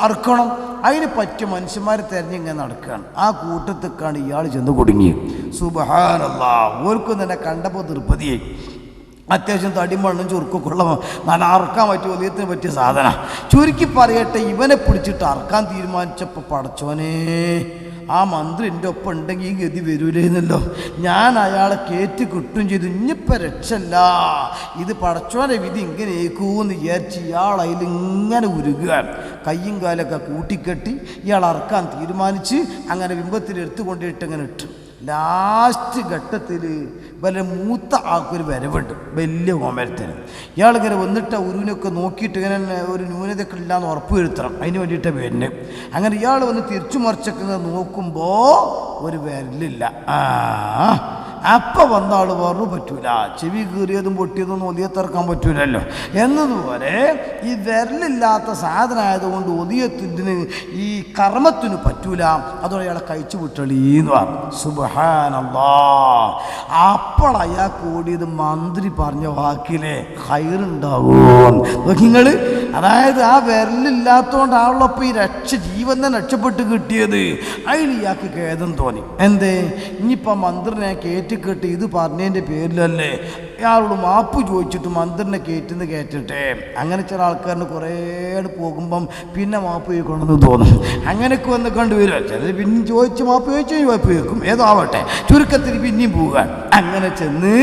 അറുക്കണം. അതിന് പറ്റിയ മനുഷ്യന്മാരെ തിരഞ്ഞിങ്ങനെ നടക്കുകയാണ്. ആ കൂട്ടത്തേക്കാണ് ഇയാൾ ചെന്ന് കുടുങ്ങി. സുബ്ഹാനല്ലാഹ്, ഓർക്കും തന്നെ കണ്ടപ്പോൾ നിർപ്പതിയായി. അത്യാവശ്യം തടിമണ്ണും ചുരുക്കൊക്കെ ഉള്ള നല്ല അറക്കാൻ പറ്റിയ ഉദയത്തിന് പറ്റിയ സാധനം. ചുരുക്കി പറയട്ടെ, ഇവനെ പിടിച്ചിട്ട് അറക്കാൻ തീരുമാനിച്ചപ്പോൾ പടച്ചോനെ, ആ മന്ത്രി എൻ്റെ ഒപ്പം ഉണ്ടെങ്കിൽ ഈ ഗതി വരൂലേന്നല്ലോ. ഞാൻ അയാളെ കയറ്റി കിട്ടും ചെയ്തു. ഇനിയിപ്പോൾ രക്ഷല്ല, ഇത് പടച്ചോനെ വിധി ഇങ്ങനെ ഏക്കൂന്ന് വിചാരിച്ച് ഇയാൾ അതിലിങ്ങനെ ഉരുകുകയാണ്. കയ്യും കാലൊക്കെ കൂട്ടിക്കെട്ടി ഇയാൾ അറക്കാൻ തീരുമാനിച്ച് അങ്ങനെ ബിംബത്തിൽ കൊണ്ടിട്ട് ഇങ്ങനെ ഇട്ടു. ലാസ്റ്റ് ഘട്ടത്തിൽ വല്ല മൂത്ത ആൾക്കൊരു വരവുണ്ട്, വലിയ കോമരത്തിന്. ഇയാളിങ്ങനെ വന്നിട്ട് ഉരുവിനൊക്കെ നോക്കിയിട്ട് ഇങ്ങനെ ഒരു ന്യൂനതയൊക്കെ ഇല്ലാന്ന് ഉറപ്പ് വരുത്തണം, അതിന് വേണ്ടിയിട്ട് വരുന്നത്. അങ്ങനെ ഇയാൾ വന്ന് തിരിച്ചു മറിച്ചൊക്കെ നോക്കുമ്പോൾ ഒരു വിരലില്ല. അപ്പം വന്ന ആൾ പറഞ്ഞു പറ്റൂല, ചെവി കീറിയതും പൊട്ടിയതൊന്നും ഒതിയത്തിറക്കാൻ പറ്റൂലല്ലോ എന്നതുപോലെ ഈ വിരലില്ലാത്ത സാധനമായതുകൊണ്ട് ഒതിയത്തിന് ഈ കർമ്മത്തിന് പറ്റൂല, അതോടെ അയാളെ കഴിച്ചു വിട്ടളീന്ന് പറഞ്ഞു. സുബ്ഹാനല്ലാഹ്. അപ്പോൾ അയാൾക്ക് ഓടിയത് മന്ത്രി പറഞ്ഞ വാക്കിലെ ഹൈറുണ്ടാവും നിങ്ങൾ. അതായത് ആ വിരലില്ലാത്തതുകൊണ്ടാണല്ലോ ഇപ്പം ഈ ജീവൻ തന്നെ രക്ഷപ്പെട്ട് കിട്ടിയത്. അതിൽ ഇയാൾക്ക് ഖേദം തോന്നി. എന്തേ, ഇനിയിപ്പം മന്ത്രിനെ കയറ്റിക്കെട്ടി ഇത് പറഞ്ഞതിൻ്റെ പേരിലല്ലേ ഇയാളോട് മാപ്പ് ചോദിച്ചിട്ട് മന്ത്രിനെ കയറ്റിട്ടെ. അങ്ങനെ ചില ആൾക്കാരിന് കുറേ പോകുമ്പം പിന്നെ മാപ്പ് ചോദിക്കണമെന്ന് തോന്നും. അങ്ങനെയൊക്കെ വന്ന് കണ്ടുവരും. ചിലർ പിന്നെയും ചോദിച്ച് മാപ്പ് ചോദിച്ചാൽ മാപ്പ് ചോദിക്കും, ഏതോ ആവട്ടെ, ചുരുക്കത്തിൽ പിന്നെയും പോകാൻ. അങ്ങനെ ചെന്ന്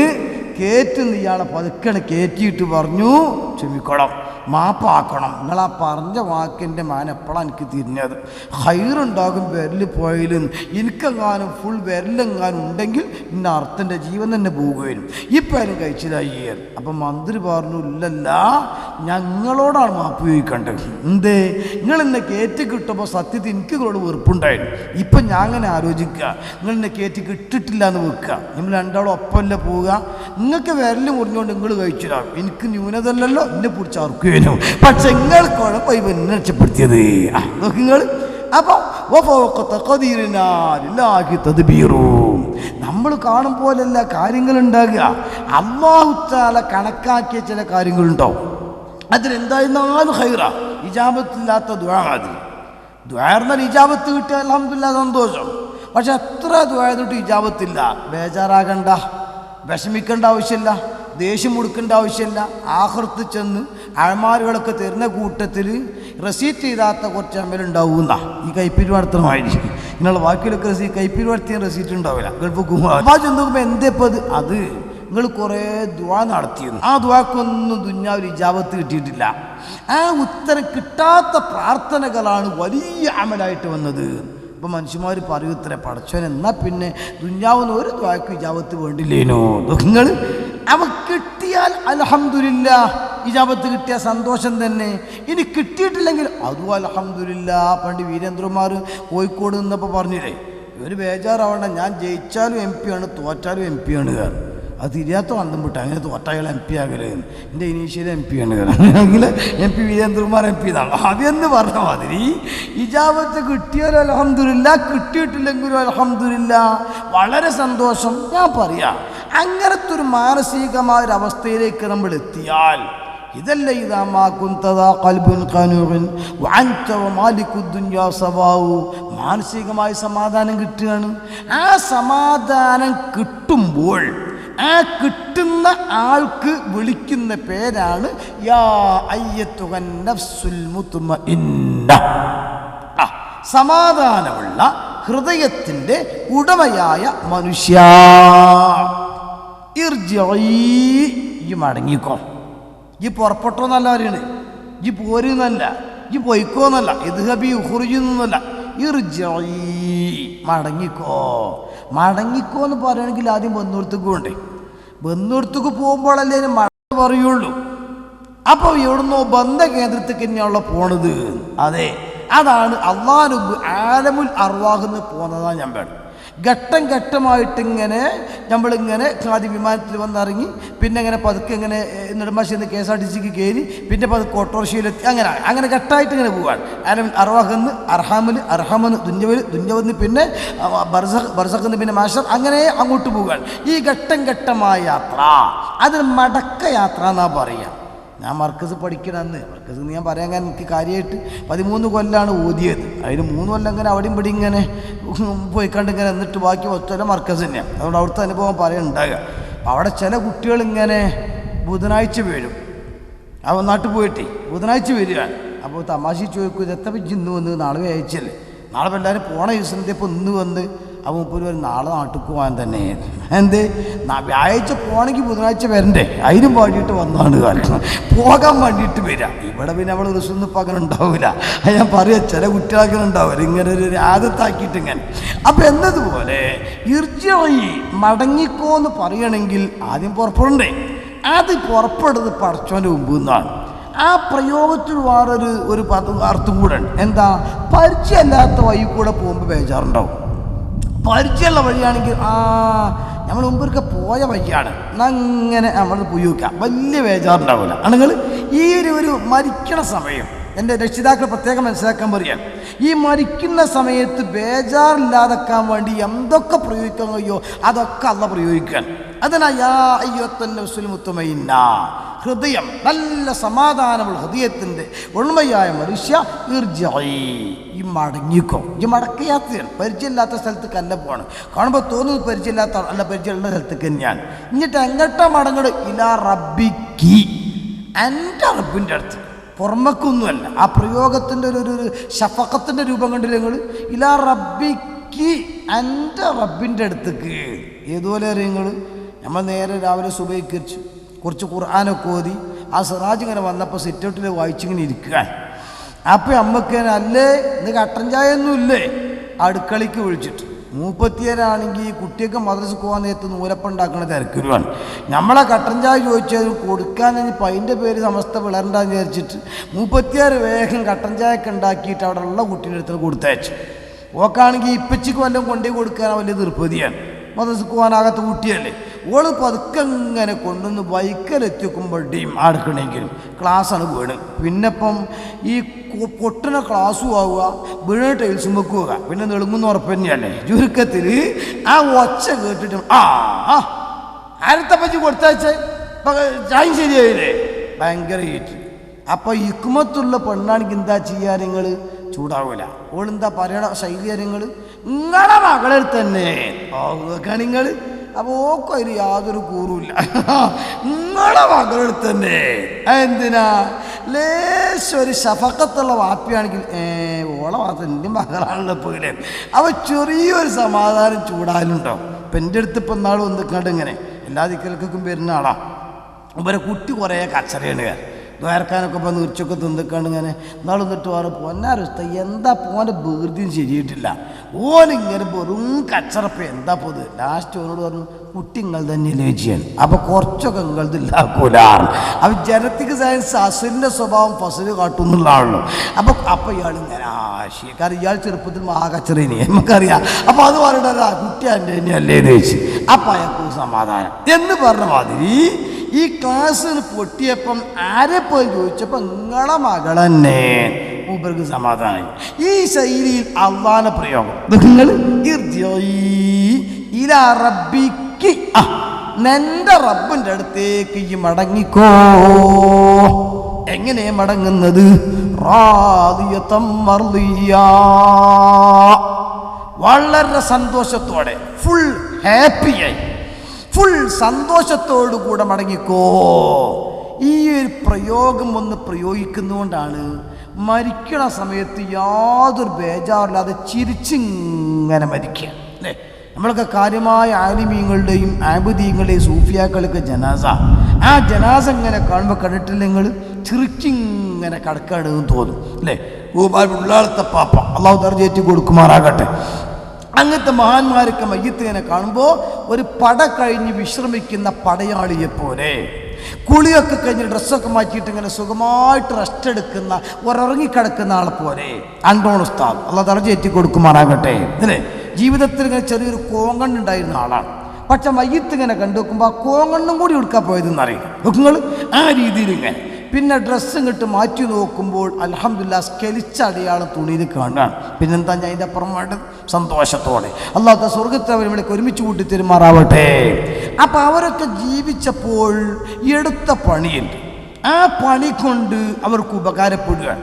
കയറ്റുന്ന ഇയാളെ പതുക്കണ കയറ്റിയിട്ട് പറഞ്ഞു, ക്ഷമിക്കണം, മാപ്പാക്കണം, നിങ്ങളാ പറഞ്ഞ വാക്കിൻ്റെ മാൻ എപ്പോഴാണ് എനിക്ക് തിരിഞ്ഞത്. ഹൈറുണ്ടാകും വിരൽ പോയാലും എനിക്കെങ്ങാനും ഫുൾ വിരലെങ്ങാനും ഉണ്ടെങ്കിൽ ഇന്ന അർത്ഥൻ്റെ ജീവൻ തന്നെ പോവുകയും ഇപ്പം അതിനും കഴിച്ചിലായി. അപ്പം മന്ത്രി പറഞ്ഞു, ഇല്ലല്ല, ഞങ്ങളോടാണ് മാപ്പ് ചോദിക്കേണ്ടത്. എന്തേ, നിങ്ങളെന്നെ കയറ്റി കിട്ടുമ്പോൾ സത്യത്തിൽ എനിക്ക് നിങ്ങളോട് വെറുപ്പുണ്ടായിരുന്നു. ഇപ്പം ഞാൻ അങ്ങനെ ആലോചിക്കുക, നിങ്ങളെന്നെ കയറ്റി കിട്ടിട്ടില്ല എന്ന് വെക്കുക, നിങ്ങൾ രണ്ടാളും ഒപ്പമല്ല പോവുക. നിങ്ങൾക്ക് വിരൽ മുറിഞ്ഞുകൊണ്ട് നിങ്ങൾ കഴിച്ചിടാം, എനിക്ക് ന്യൂനതല്ലല്ലോ, എന്നെ പിടിച്ചർക്കുകയും. പക്ഷെ നിങ്ങൾ കുഴപ്പമായി എന്നെ രക്ഷപ്പെടുത്തിയത് നിങ്ങൾ. അപ്പം നമ്മൾ കാണും പോലെയല്ല കാര്യങ്ങളുണ്ടാകുക. അല്ലാഹു തആല കണക്കാക്കിയ ചില കാര്യങ്ങളുണ്ടാവും. അതിലെന്തായിരുന്നാലും ഹൈറ. ഇജാബത്തില്ലാത്ത ദുആ, അത് ദുആ എന്നാൽ ഇജാബത്ത് കിട്ടിയാൽ അൽഹംദുലില്ലാഹ് സന്തോഷം. പക്ഷെ എത്ര ദുആ ചെയ്തിട്ട് ഇജാബത്തില്ല, ബേജാറാകണ്ട, വിഷമിക്കേണ്ട ആവശ്യമില്ല, ദേഷ്യം കൊടുക്കേണ്ട ആവശ്യമില്ല. ആഖിറത്ത് ചെന്ന് അഴമാലുകളൊക്കെ തരുന്ന കൂട്ടത്തിൽ റെസീറ്റ് ചെയ്താത്ത കുറച്ച് അമലുണ്ടാവുന്ന ഈ കൈപ്പിരി നടത്തണമായിരിക്കും. ഇങ്ങനെയുള്ള ബാക്കിയൊക്കെ കൈപ്പിരി നടത്തിയ റെസീറ്റ് ഉണ്ടാവില്ല. ഗൾഫ് ചെന്നുമ്പോൾ എന്തേപ്പത്, അത് നിങ്ങൾ കുറേ ദുആ നടത്തിയിരുന്നു, ആ ദുആക്കൊന്നും ദുനിയാവിൽ ഇജാബത്ത് കിട്ടിയിട്ടില്ല. ആ ഉത്തരം കിട്ടാത്ത പ്രാർത്ഥനകളാണ് വലിയ അമലായിട്ട് വന്നത്. ഇപ്പം മനുഷ്യന്മാർ പറയൂത്രേ, പടച്ചോൻ എന്നാൽ പിന്നെ ദുനിയാവിന് ഒരു ദുആക്ക് ഇജാബത്ത് വേണ്ടില്ലേനോ നിങ്ങൾ. അവ കിട്ടിയാൽ അൽഹംദുലില്ലാഹ്, ഇജാബത്ത് കിട്ടിയ സന്തോഷം തന്നെ. ഇനി കിട്ടിയിട്ടില്ലെങ്കിൽ അതും അൽഹംദുലില്ലാഹ്. പണ്ട് വീരേന്ദ്രന്മാർ കോഴിക്കോട് നിന്നപ്പോൾ പറഞ്ഞില്ലേ, ഒരു ബേജാറാവണ്ട, ഞാൻ ജയിച്ചാലും MP ആണ്, തോറ്റാലും MP ആണ്. അത് തിരിയാത്ത വന്തം വിട്ട് അങ്ങനെ തോട്ടകൾ MP ആകല്, എൻ്റെ ഇനീഷ്യൽ MP ആണ് അല്ലെങ്കിൽ MP വീരേന്ദ്രകുമാർ MP എന്നാണ്. അതെന്ന് പറഞ്ഞ മാതിരി ഇജാബത്ത് കിട്ടിയാലും അൽഹംദുലില്ലാഹ്, കിട്ടിയിട്ടില്ലെങ്കിലും അൽഹംദുലില്ലാഹ്, വളരെ സന്തോഷം. ഞാൻ പറയാം, അങ്ങനത്തെ ഒരു മാനസികമായ ഒരു അവസ്ഥയിലേക്ക് നമ്മൾ എത്തിയാൽ ഇതല്ല മാനസികമായ സമാധാനം കിട്ടുകയാണ്. ആ സമാധാനം കിട്ടുമ്പോൾ ആ കിട്ടുന്ന ആൾക്ക് വിളിക്കുന്ന പേരാണ് യാ അയ്യത്തുഹൻ നഫ്സുൽ മുത്മഇന്ന. സമാധാനമുള്ള ഹൃദയത്തിൻ്റെ ഉടമയായ മനുഷ്യ, ഈ മടങ്ങിക്കോ. ഈ പുറപ്പെട്ടോന്നല്ല അറിയണേ, ഈ പോരുന്നല്ല, ഈ പൊയ്ക്കോന്നല്ല, ഇദ്ഹബി ഉഖ്റുജിന്നല്ല, മടങ്ങിക്കോ. മടങ്ങിക്കോ എന്ന് പറയുകയാണെങ്കിൽ ആദ്യം ബന്ധുവടുത്തേക്ക് വേണ്ടേ, ബന്ധുവടുത്തേക്ക് പോകുമ്പോഴല്ലേ മടങ്ങി പറയുള്ളൂ. അപ്പോൾ എവിടുന്നോ ബന്ധ കേന്ദ്രത്തേക്ക് തന്നെയാണല്ലോ പോണത്. അതെ, അതാണ് അള്ളാഹു ആലമുൽ അർവാഹെന്ന് പോകുന്നതാണ് ഞാൻ വേണം. ഘട്ടം ഘട്ടമായിട്ടിങ്ങനെ നമ്മളിങ്ങനെ ആദ്യം വിമാനത്തിൽ വന്നിറങ്ങി, പിന്നെ ഇങ്ങനെ പതുക്കെ ഇങ്ങനെ നെടുമ്പാശ്ശേരി KSRTCക്ക് കയറി, പിന്നെ പതുക്കെ ഓട്ടോറിക്ഷയിലെത്തി, അങ്ങനെ ഘട്ടമായിട്ട് ഇങ്ങനെ പോവാണ്. ആലമുൽ അർവാഹെന്ന്, അർഹമെന്ന് ദുന്യവെന്ന്, പിന്നെ ബർസഖെന്ന്, പിന്നെ മാഷർ, അങ്ങനെ അങ്ങോട്ട് പോവുകയാണ്. ഈ ഘട്ടം ഘട്ടമായ യാത്ര, അതിന് മടക്ക യാത്ര എന്നാ പറയുക. ഞാൻ മർക്കസ് പഠിക്കണമെന്ന്, മർക്കസ് ഞാൻ പറയാൻ കാരണം എനിക്ക് കാര്യമായിട്ട് 13 കൊല്ലാണ് ഓതിയത്. അതിന് 3 കൊല്ലം ഇങ്ങനെ അവിടെയും ഇവിടെ ഇങ്ങനെ പോയിക്കണ്ടിങ്ങനെ എന്നിട്ട് ബാക്കി ഒറ്റ മർക്കസ് തന്നെയാണ്. അതുകൊണ്ട് അവിടുത്തെ അനുഭവം പറയുന്നുണ്ടാകുക. അപ്പം അവിടെ ചില കുട്ടികളിങ്ങനെ ബുധനാഴ്ച വരും, അവൻ നാട്ടിൽ പോയിട്ടേ ബുധനാഴ്ച വരികയാണ്. അപ്പോൾ തമാശ ചോദിക്കും, ഇതെത്ര ഇന്ന് വന്ന്, നാളെ വ്യാഴ്ചയല്ലേ, നാളെ എല്ലാവരും പോണ ദിവസം ഇപ്പോൾ ഇന്ന് വന്ന്. അപ്പോൾ മുപ്പത് പേര് നാളെ നാട്ടിൽ പോകാൻ തന്നെ. എന്ത് വ്യാഴാഴ്ച പോകണമെങ്കിൽ ബുധനാഴ്ച വരണ്ടേ, അതിനും വേണ്ടിയിട്ട് വന്നാണ് കാരണം, പോകാൻ വേണ്ടിയിട്ട് വരിക. ഇവിടെ പിന്നെ അവൾ റിസൊന്നും ഇപ്പം അങ്ങനെ ഉണ്ടാവില്ല. ഞാൻ പറയാം, ചില കുട്ടികളൊക്കെ ഉണ്ടാവില്ല ഇങ്ങനെ ഒരു ആദത്താക്കിയിട്ട് ഇങ്ങനെ. അപ്പം എന്നതുപോലെ മടങ്ങിക്കോ എന്ന് പറയണമെങ്കിൽ ആദ്യം പുറപ്പെടണ്ടേ. അത് പുറപ്പെടുന്നത് പടച്ചോൻ്റെ മുമ്പ് നിന്നാണ്. ആ പ്രയോഗത്തിൽ വേറൊരു അർത്ഥം കൂടെ ഉണ്ട്. എന്താ, പരിചയമല്ലാത്ത വഴി കൂടെ പോകുമ്പോൾ ബേജാറുണ്ടാവും. പരിചയമുള്ള വഴിയാണെങ്കിൽ നമ്മൾ മുമ്പൊക്കെ പോയ വഴിയാണ്, അങ്ങനെ നമ്മൾ ഉപയോഗിക്കാം, വലിയ ബേജാറുണ്ടാവില്ല. ആണെങ്കിൽ ഈ ഒരു മരിക്കണ സമയം എൻ്റെ രക്ഷിതാക്കൾ പ്രത്യേകം മനസ്സിലാക്കാൻ പറയാൻ, ഈ മരിക്കുന്ന സമയത്ത് ബേജാറില്ലാതെക്കാൻ വേണ്ടി എന്തൊക്കെ പ്രയോഗിക്കാൻ കഴിയോ അതൊക്കെ അല്ല പ്രയോഗിക്കാൻ. അതിനാ യാ അയ്യുഹൻ നഫ്സുൽ മുത്മഇന്ന, ഹൃദയം നല്ല സമാധാനമുള്ള ഹൃദയത്തിൻ്റെ ഉണ്മയായ മനുഷ്യ, ഇർജിഇ, ഈ മടങ്ങിക്കോ. ഈ മടക്കയാത്രയാണ്, പരിചയമില്ലാത്ത സ്ഥലത്ത് കല്ല പോവാണ്, കാണുമ്പോൾ തോന്നുന്നത് പരിചയമില്ലാത്ത അല്ല, പരിചയമുള്ള സ്ഥലത്തേക്ക് തന്നെയാണ്. എന്നിട്ട് എങ്ങോട്ടാ മടങ്ങട്? ഇലാ റബ്ബിക്കി, എൻ്റെ റബ്ബിൻ്റെ അടുത്ത്, പുറമക്കൊന്നുമല്ല. ആ പ്രയോഗത്തിൻ്റെ ഒരു ഷഫഖത്തിൻ്റെ രൂപം കണ്ടില്ല നിങ്ങൾ? ഇലാ റബ്ബിക്ക്, എൻ്റെ റബ്ബിൻ്റെ അടുത്തേക്ക്. ഏതുപോലെ അറിയാം നിങ്ങൾ? നമ്മൾ നേരെ രാവിലെ സുബഹിക്കരിച്ചു, കുറച്ച് ഖുർആനൊക്കെ ഓതി, ആ സിറാജ് ഇങ്ങനെ വന്നപ്പോൾ സിറ്റൗട്ടിൽ വായിച്ചിങ്ങനെ ഇരിക്കുക. അപ്പോൾ അമ്മക്ക് അല്ലേ ഇന്ന് കട്ടൻ ചായ ഒന്നും ഇല്ലേ? അടുക്കളയ്ക്ക് വിളിച്ചിട്ട് മൂപ്പത്തിയരാണെങ്കിൽ കുട്ടിയൊക്കെ മദ്രസക്ക് പോകാൻ നേരത്ത് നൂലപ്പം ഉണ്ടാക്കുന്ന തിരക്കുരുവാണ്. നമ്മളെ കട്ടൻ ചായ ചോദിച്ചത് കൊടുക്കാൻ കഴിഞ്ഞപ്പോൾ അതിൻ്റെ പേര് സമസ്ത വിളരണ്ടെന്ന് വിചാരിച്ചിട്ട് മൂപ്പത്തിയാറ് വേഗം കട്ടൻ ചായയൊക്കെ ഉണ്ടാക്കിയിട്ട് അവിടെ ഉള്ള കുട്ടീൻ്റെ അടുത്ത് കൊടുത്തയച്ചു. ഓക്കാണെങ്കിൽ ഇപ്പച്ചിക്ക് വല്ലതും കൊണ്ടേ കൊടുക്കാൻ വലിയ നിർപ്പതിയാണ്, മദ്രസക്ക് പോകാനാകാത്ത കുട്ടിയല്ലേ. ഓള് പതുക്കെ ഇങ്ങനെ കൊണ്ടുവന്ന് ബൈക്കിലെത്തിക്കുമ്പോഴേയും അടുക്കണമെങ്കിലും ക്ലാസ്സാണ് വീണ്. പിന്നെപ്പം ഈ പൊട്ടിന ക്ലാസ്സും ആവുക, വീണ ടൈൽസും വെക്കുക, പിന്നെ നെളുങ്ങുന്ന ഉറപ്പ് തന്നെയല്ലേ. ചുരുക്കത്തിൽ ആ ഒച്ച കേട്ടിട്ട് ആരത്തപ്പച്ചി കൊടുത്തയച്ചേ ചായം ശരിയായില്ലേ, ഭയങ്കര ഹീറ്റ്. അപ്പം ഹിക്മത്തുള്ള പെണ്ണാണെങ്കിൽ എന്താ ചെയ്യാ? നിങ്ങൾ ചൂടാവൂല. ഓളെന്താ പറയണ ശൈലി? നിങ്ങൾ നിങ്ങളെ മകളിൽ തന്നെ നിങ്ങൾ, അപ്പോൾ ഓക്കും അതിൽ യാതൊരു കൂറുമില്ല, നിങ്ങളെ മകളിൽ തന്നെ. എന്തിനാ? ലേശൊരു ഷഫക്കത്തുള്ള വാപ്പിയാണെങ്കിൽ ഓളെ മാത്രം എൻ്റെ മകളാണല്ലോ പോലെ, അപ്പോൾ ചെറിയൊരു സമാധാനം ചൂടാലുണ്ടോ? ഇപ്പം എൻ്റെ അടുത്ത് ഇപ്പം നാൾ വന്നിക്കാണ്ട് ഇങ്ങനെ എല്ലാ ദിക്കൽക്കും വരുന്ന ആളാണ്. ഇവരെ കുട്ടി കുറേ കച്ചറയാണ്, വേർക്കാനൊക്കെ ഇപ്പം ഉച്ചയൊക്കെ തിന്നിക്കാണ്ട് ഇങ്ങനെ നാളെ വന്നിട്ട് വേറെ പൊന്നാരസ്ഥ എന്താ പോൻ്റെ ബീർത്തിയും ശരിയായിട്ടില്ല, ഓനിങ്ങനെ വെറും കച്ചറപ്പം എന്താ പോത്. ലാസ്റ്റ് ഓനോട് പറഞ്ഞു, കുട്ടി നിങ്ങൾ തന്നെയല്ലേ ചെയ്യാൻ, അപ്പോൾ കുറച്ചൊക്കെ നിങ്ങളത് ഇല്ലാക്കൂലാണ്. അപ്പം ജനത്തിക്ക് സയൻസ് അസുലിൻ്റെ സ്വഭാവം ഫസല് കാട്ടുന്നുള്ളതാണല്ലോ. അപ്പോൾ ഇയാളിങ്ങനെ ആശയം, കാരണം ഇയാൾ ചെറുപ്പത്തിൽ മഹാകച്ചറേനെ നമുക്കറിയാം. അപ്പോൾ അത് പറഞ്ഞിട്ട് കുട്ടി എൻ്റെ തന്നെയല്ലേ ചോദിച്ചു. അപ്പം അയാൾക്ക് സമാധാനം എന്ന് പറഞ്ഞ മാതിരി ഈ ക്ലാസ്സിന് പൊട്ടിയപ്പം ആരെ പോയി ചോദിച്ചപ്പോൾ നിങ്ങളെ മകളെന്നെ, മൂപ്പർക്ക് സമാധാനം. ഈ ശൈലിയിൽ അള്ളാന്റെ പ്രയോഗം, നിങ്ങൾ ഇലാ റബ്ബിക്ക്, നിന്റെ റബ്ബിൻ്റെ അടുത്തേക്ക് ഈ മടങ്ങിക്കോ. എങ്ങനെ മടങ്ങുന്നത്? റാദിയതം മർദിയാ, വളരെ സന്തോഷത്തോടെ, ഫുൾ ഹാപ്പിയായി, ഫുൾ സന്തോഷത്തോടു കൂടെ മടങ്ങിക്കോ. ഈ ഒരു പ്രയോഗം ഒന്ന് പ്രയോഗിക്കുന്നതുകൊണ്ടാണ് മരിക്കണ സമയത്ത് യാതൊരു ബേജാറില്ലാതെ ചിരിച്ചിങ്ങനെ മരിക്കുക അല്ലേ. നമ്മളൊക്കെ കാര്യമായ ആലിമീങ്ങളുടെയും ആബുദീങ്ങളുടെയും സൂഫിയാക്കളൊക്കെ ജനാസ, ആ ജനാസ ഇങ്ങനെ കാണുമ്പോൾ കണ്ടിട്ടില്ല നിങ്ങൾ, ചിരിച്ചിങ്ങനെ കിടക്കാണെന്ന് തോന്നും അല്ലേ. ഉള്ളാളത്തെ പാപ്പ അള്ളാഹു ദർജയേറ്റി കൊടുക്കുമാറാകട്ടെ. അങ്ങനത്തെ മഹാന്മാരൊക്കെ മയ്യത്തിനെ കാണുമ്പോൾ ഒരു പട കഴിഞ്ഞ് വിശ്രമിക്കുന്ന പടയാളിയെപ്പോലെ, കുളിയൊക്കെ കഴിഞ്ഞ് ഡ്രസ്സൊക്കെ മാറ്റിയിട്ട് ഇങ്ങനെ സുഖമായിട്ട് റെസ്റ്റ് എടുക്കുന്ന ഉറങ്ങിക്കിടക്കുന്ന ആളെ പോലെ അണ്ടോൺ ഉസ്താദ് അള്ളാഹു ദർജയേറ്റി കൊടുക്കുമാറാകട്ടെ അല്ലേ. ജീവിതത്തിൽ ഇങ്ങനെ ചെറിയൊരു കോങ്കണ്ണുണ്ടായിരുന്ന ആളാണ്. പക്ഷെ മയ്യത്ത് ഇങ്ങനെ കണ്ടു വെക്കുമ്പോൾ ആ കോങ്കണ്ണും കൂടി എടുക്കാൻ പോയതെന്നറിയില്ല നിങ്ങൾ. ആ രീതിയിൽ ഇങ്ങനെ പിന്നെ ഡ്രസ്സ് ഇങ്ങോട്ട് മാറ്റി നോക്കുമ്പോൾ അൽഹംദുലില്ലാ സ്കെലിച്ച അടയാളം തുണിയിൽ കാണുകയാണ്. പിന്നെന്താ ഞാൻ അതിൻ്റെ അപ്പുറം വേണ്ടത്? സന്തോഷത്തോടെ അല്ലാത്ത സ്വർഗത്തെ അവരിവിടേക്ക് ഒരുമിച്ച് കൂട്ടി തെരുമാറാവട്ടെ. അപ്പം അവരൊക്കെ ജീവിച്ചപ്പോൾ എടുത്ത പണിയുണ്ട്, ആ പണി കൊണ്ട് അവർക്ക് ഉപകാരപ്പെടുകയാണ്.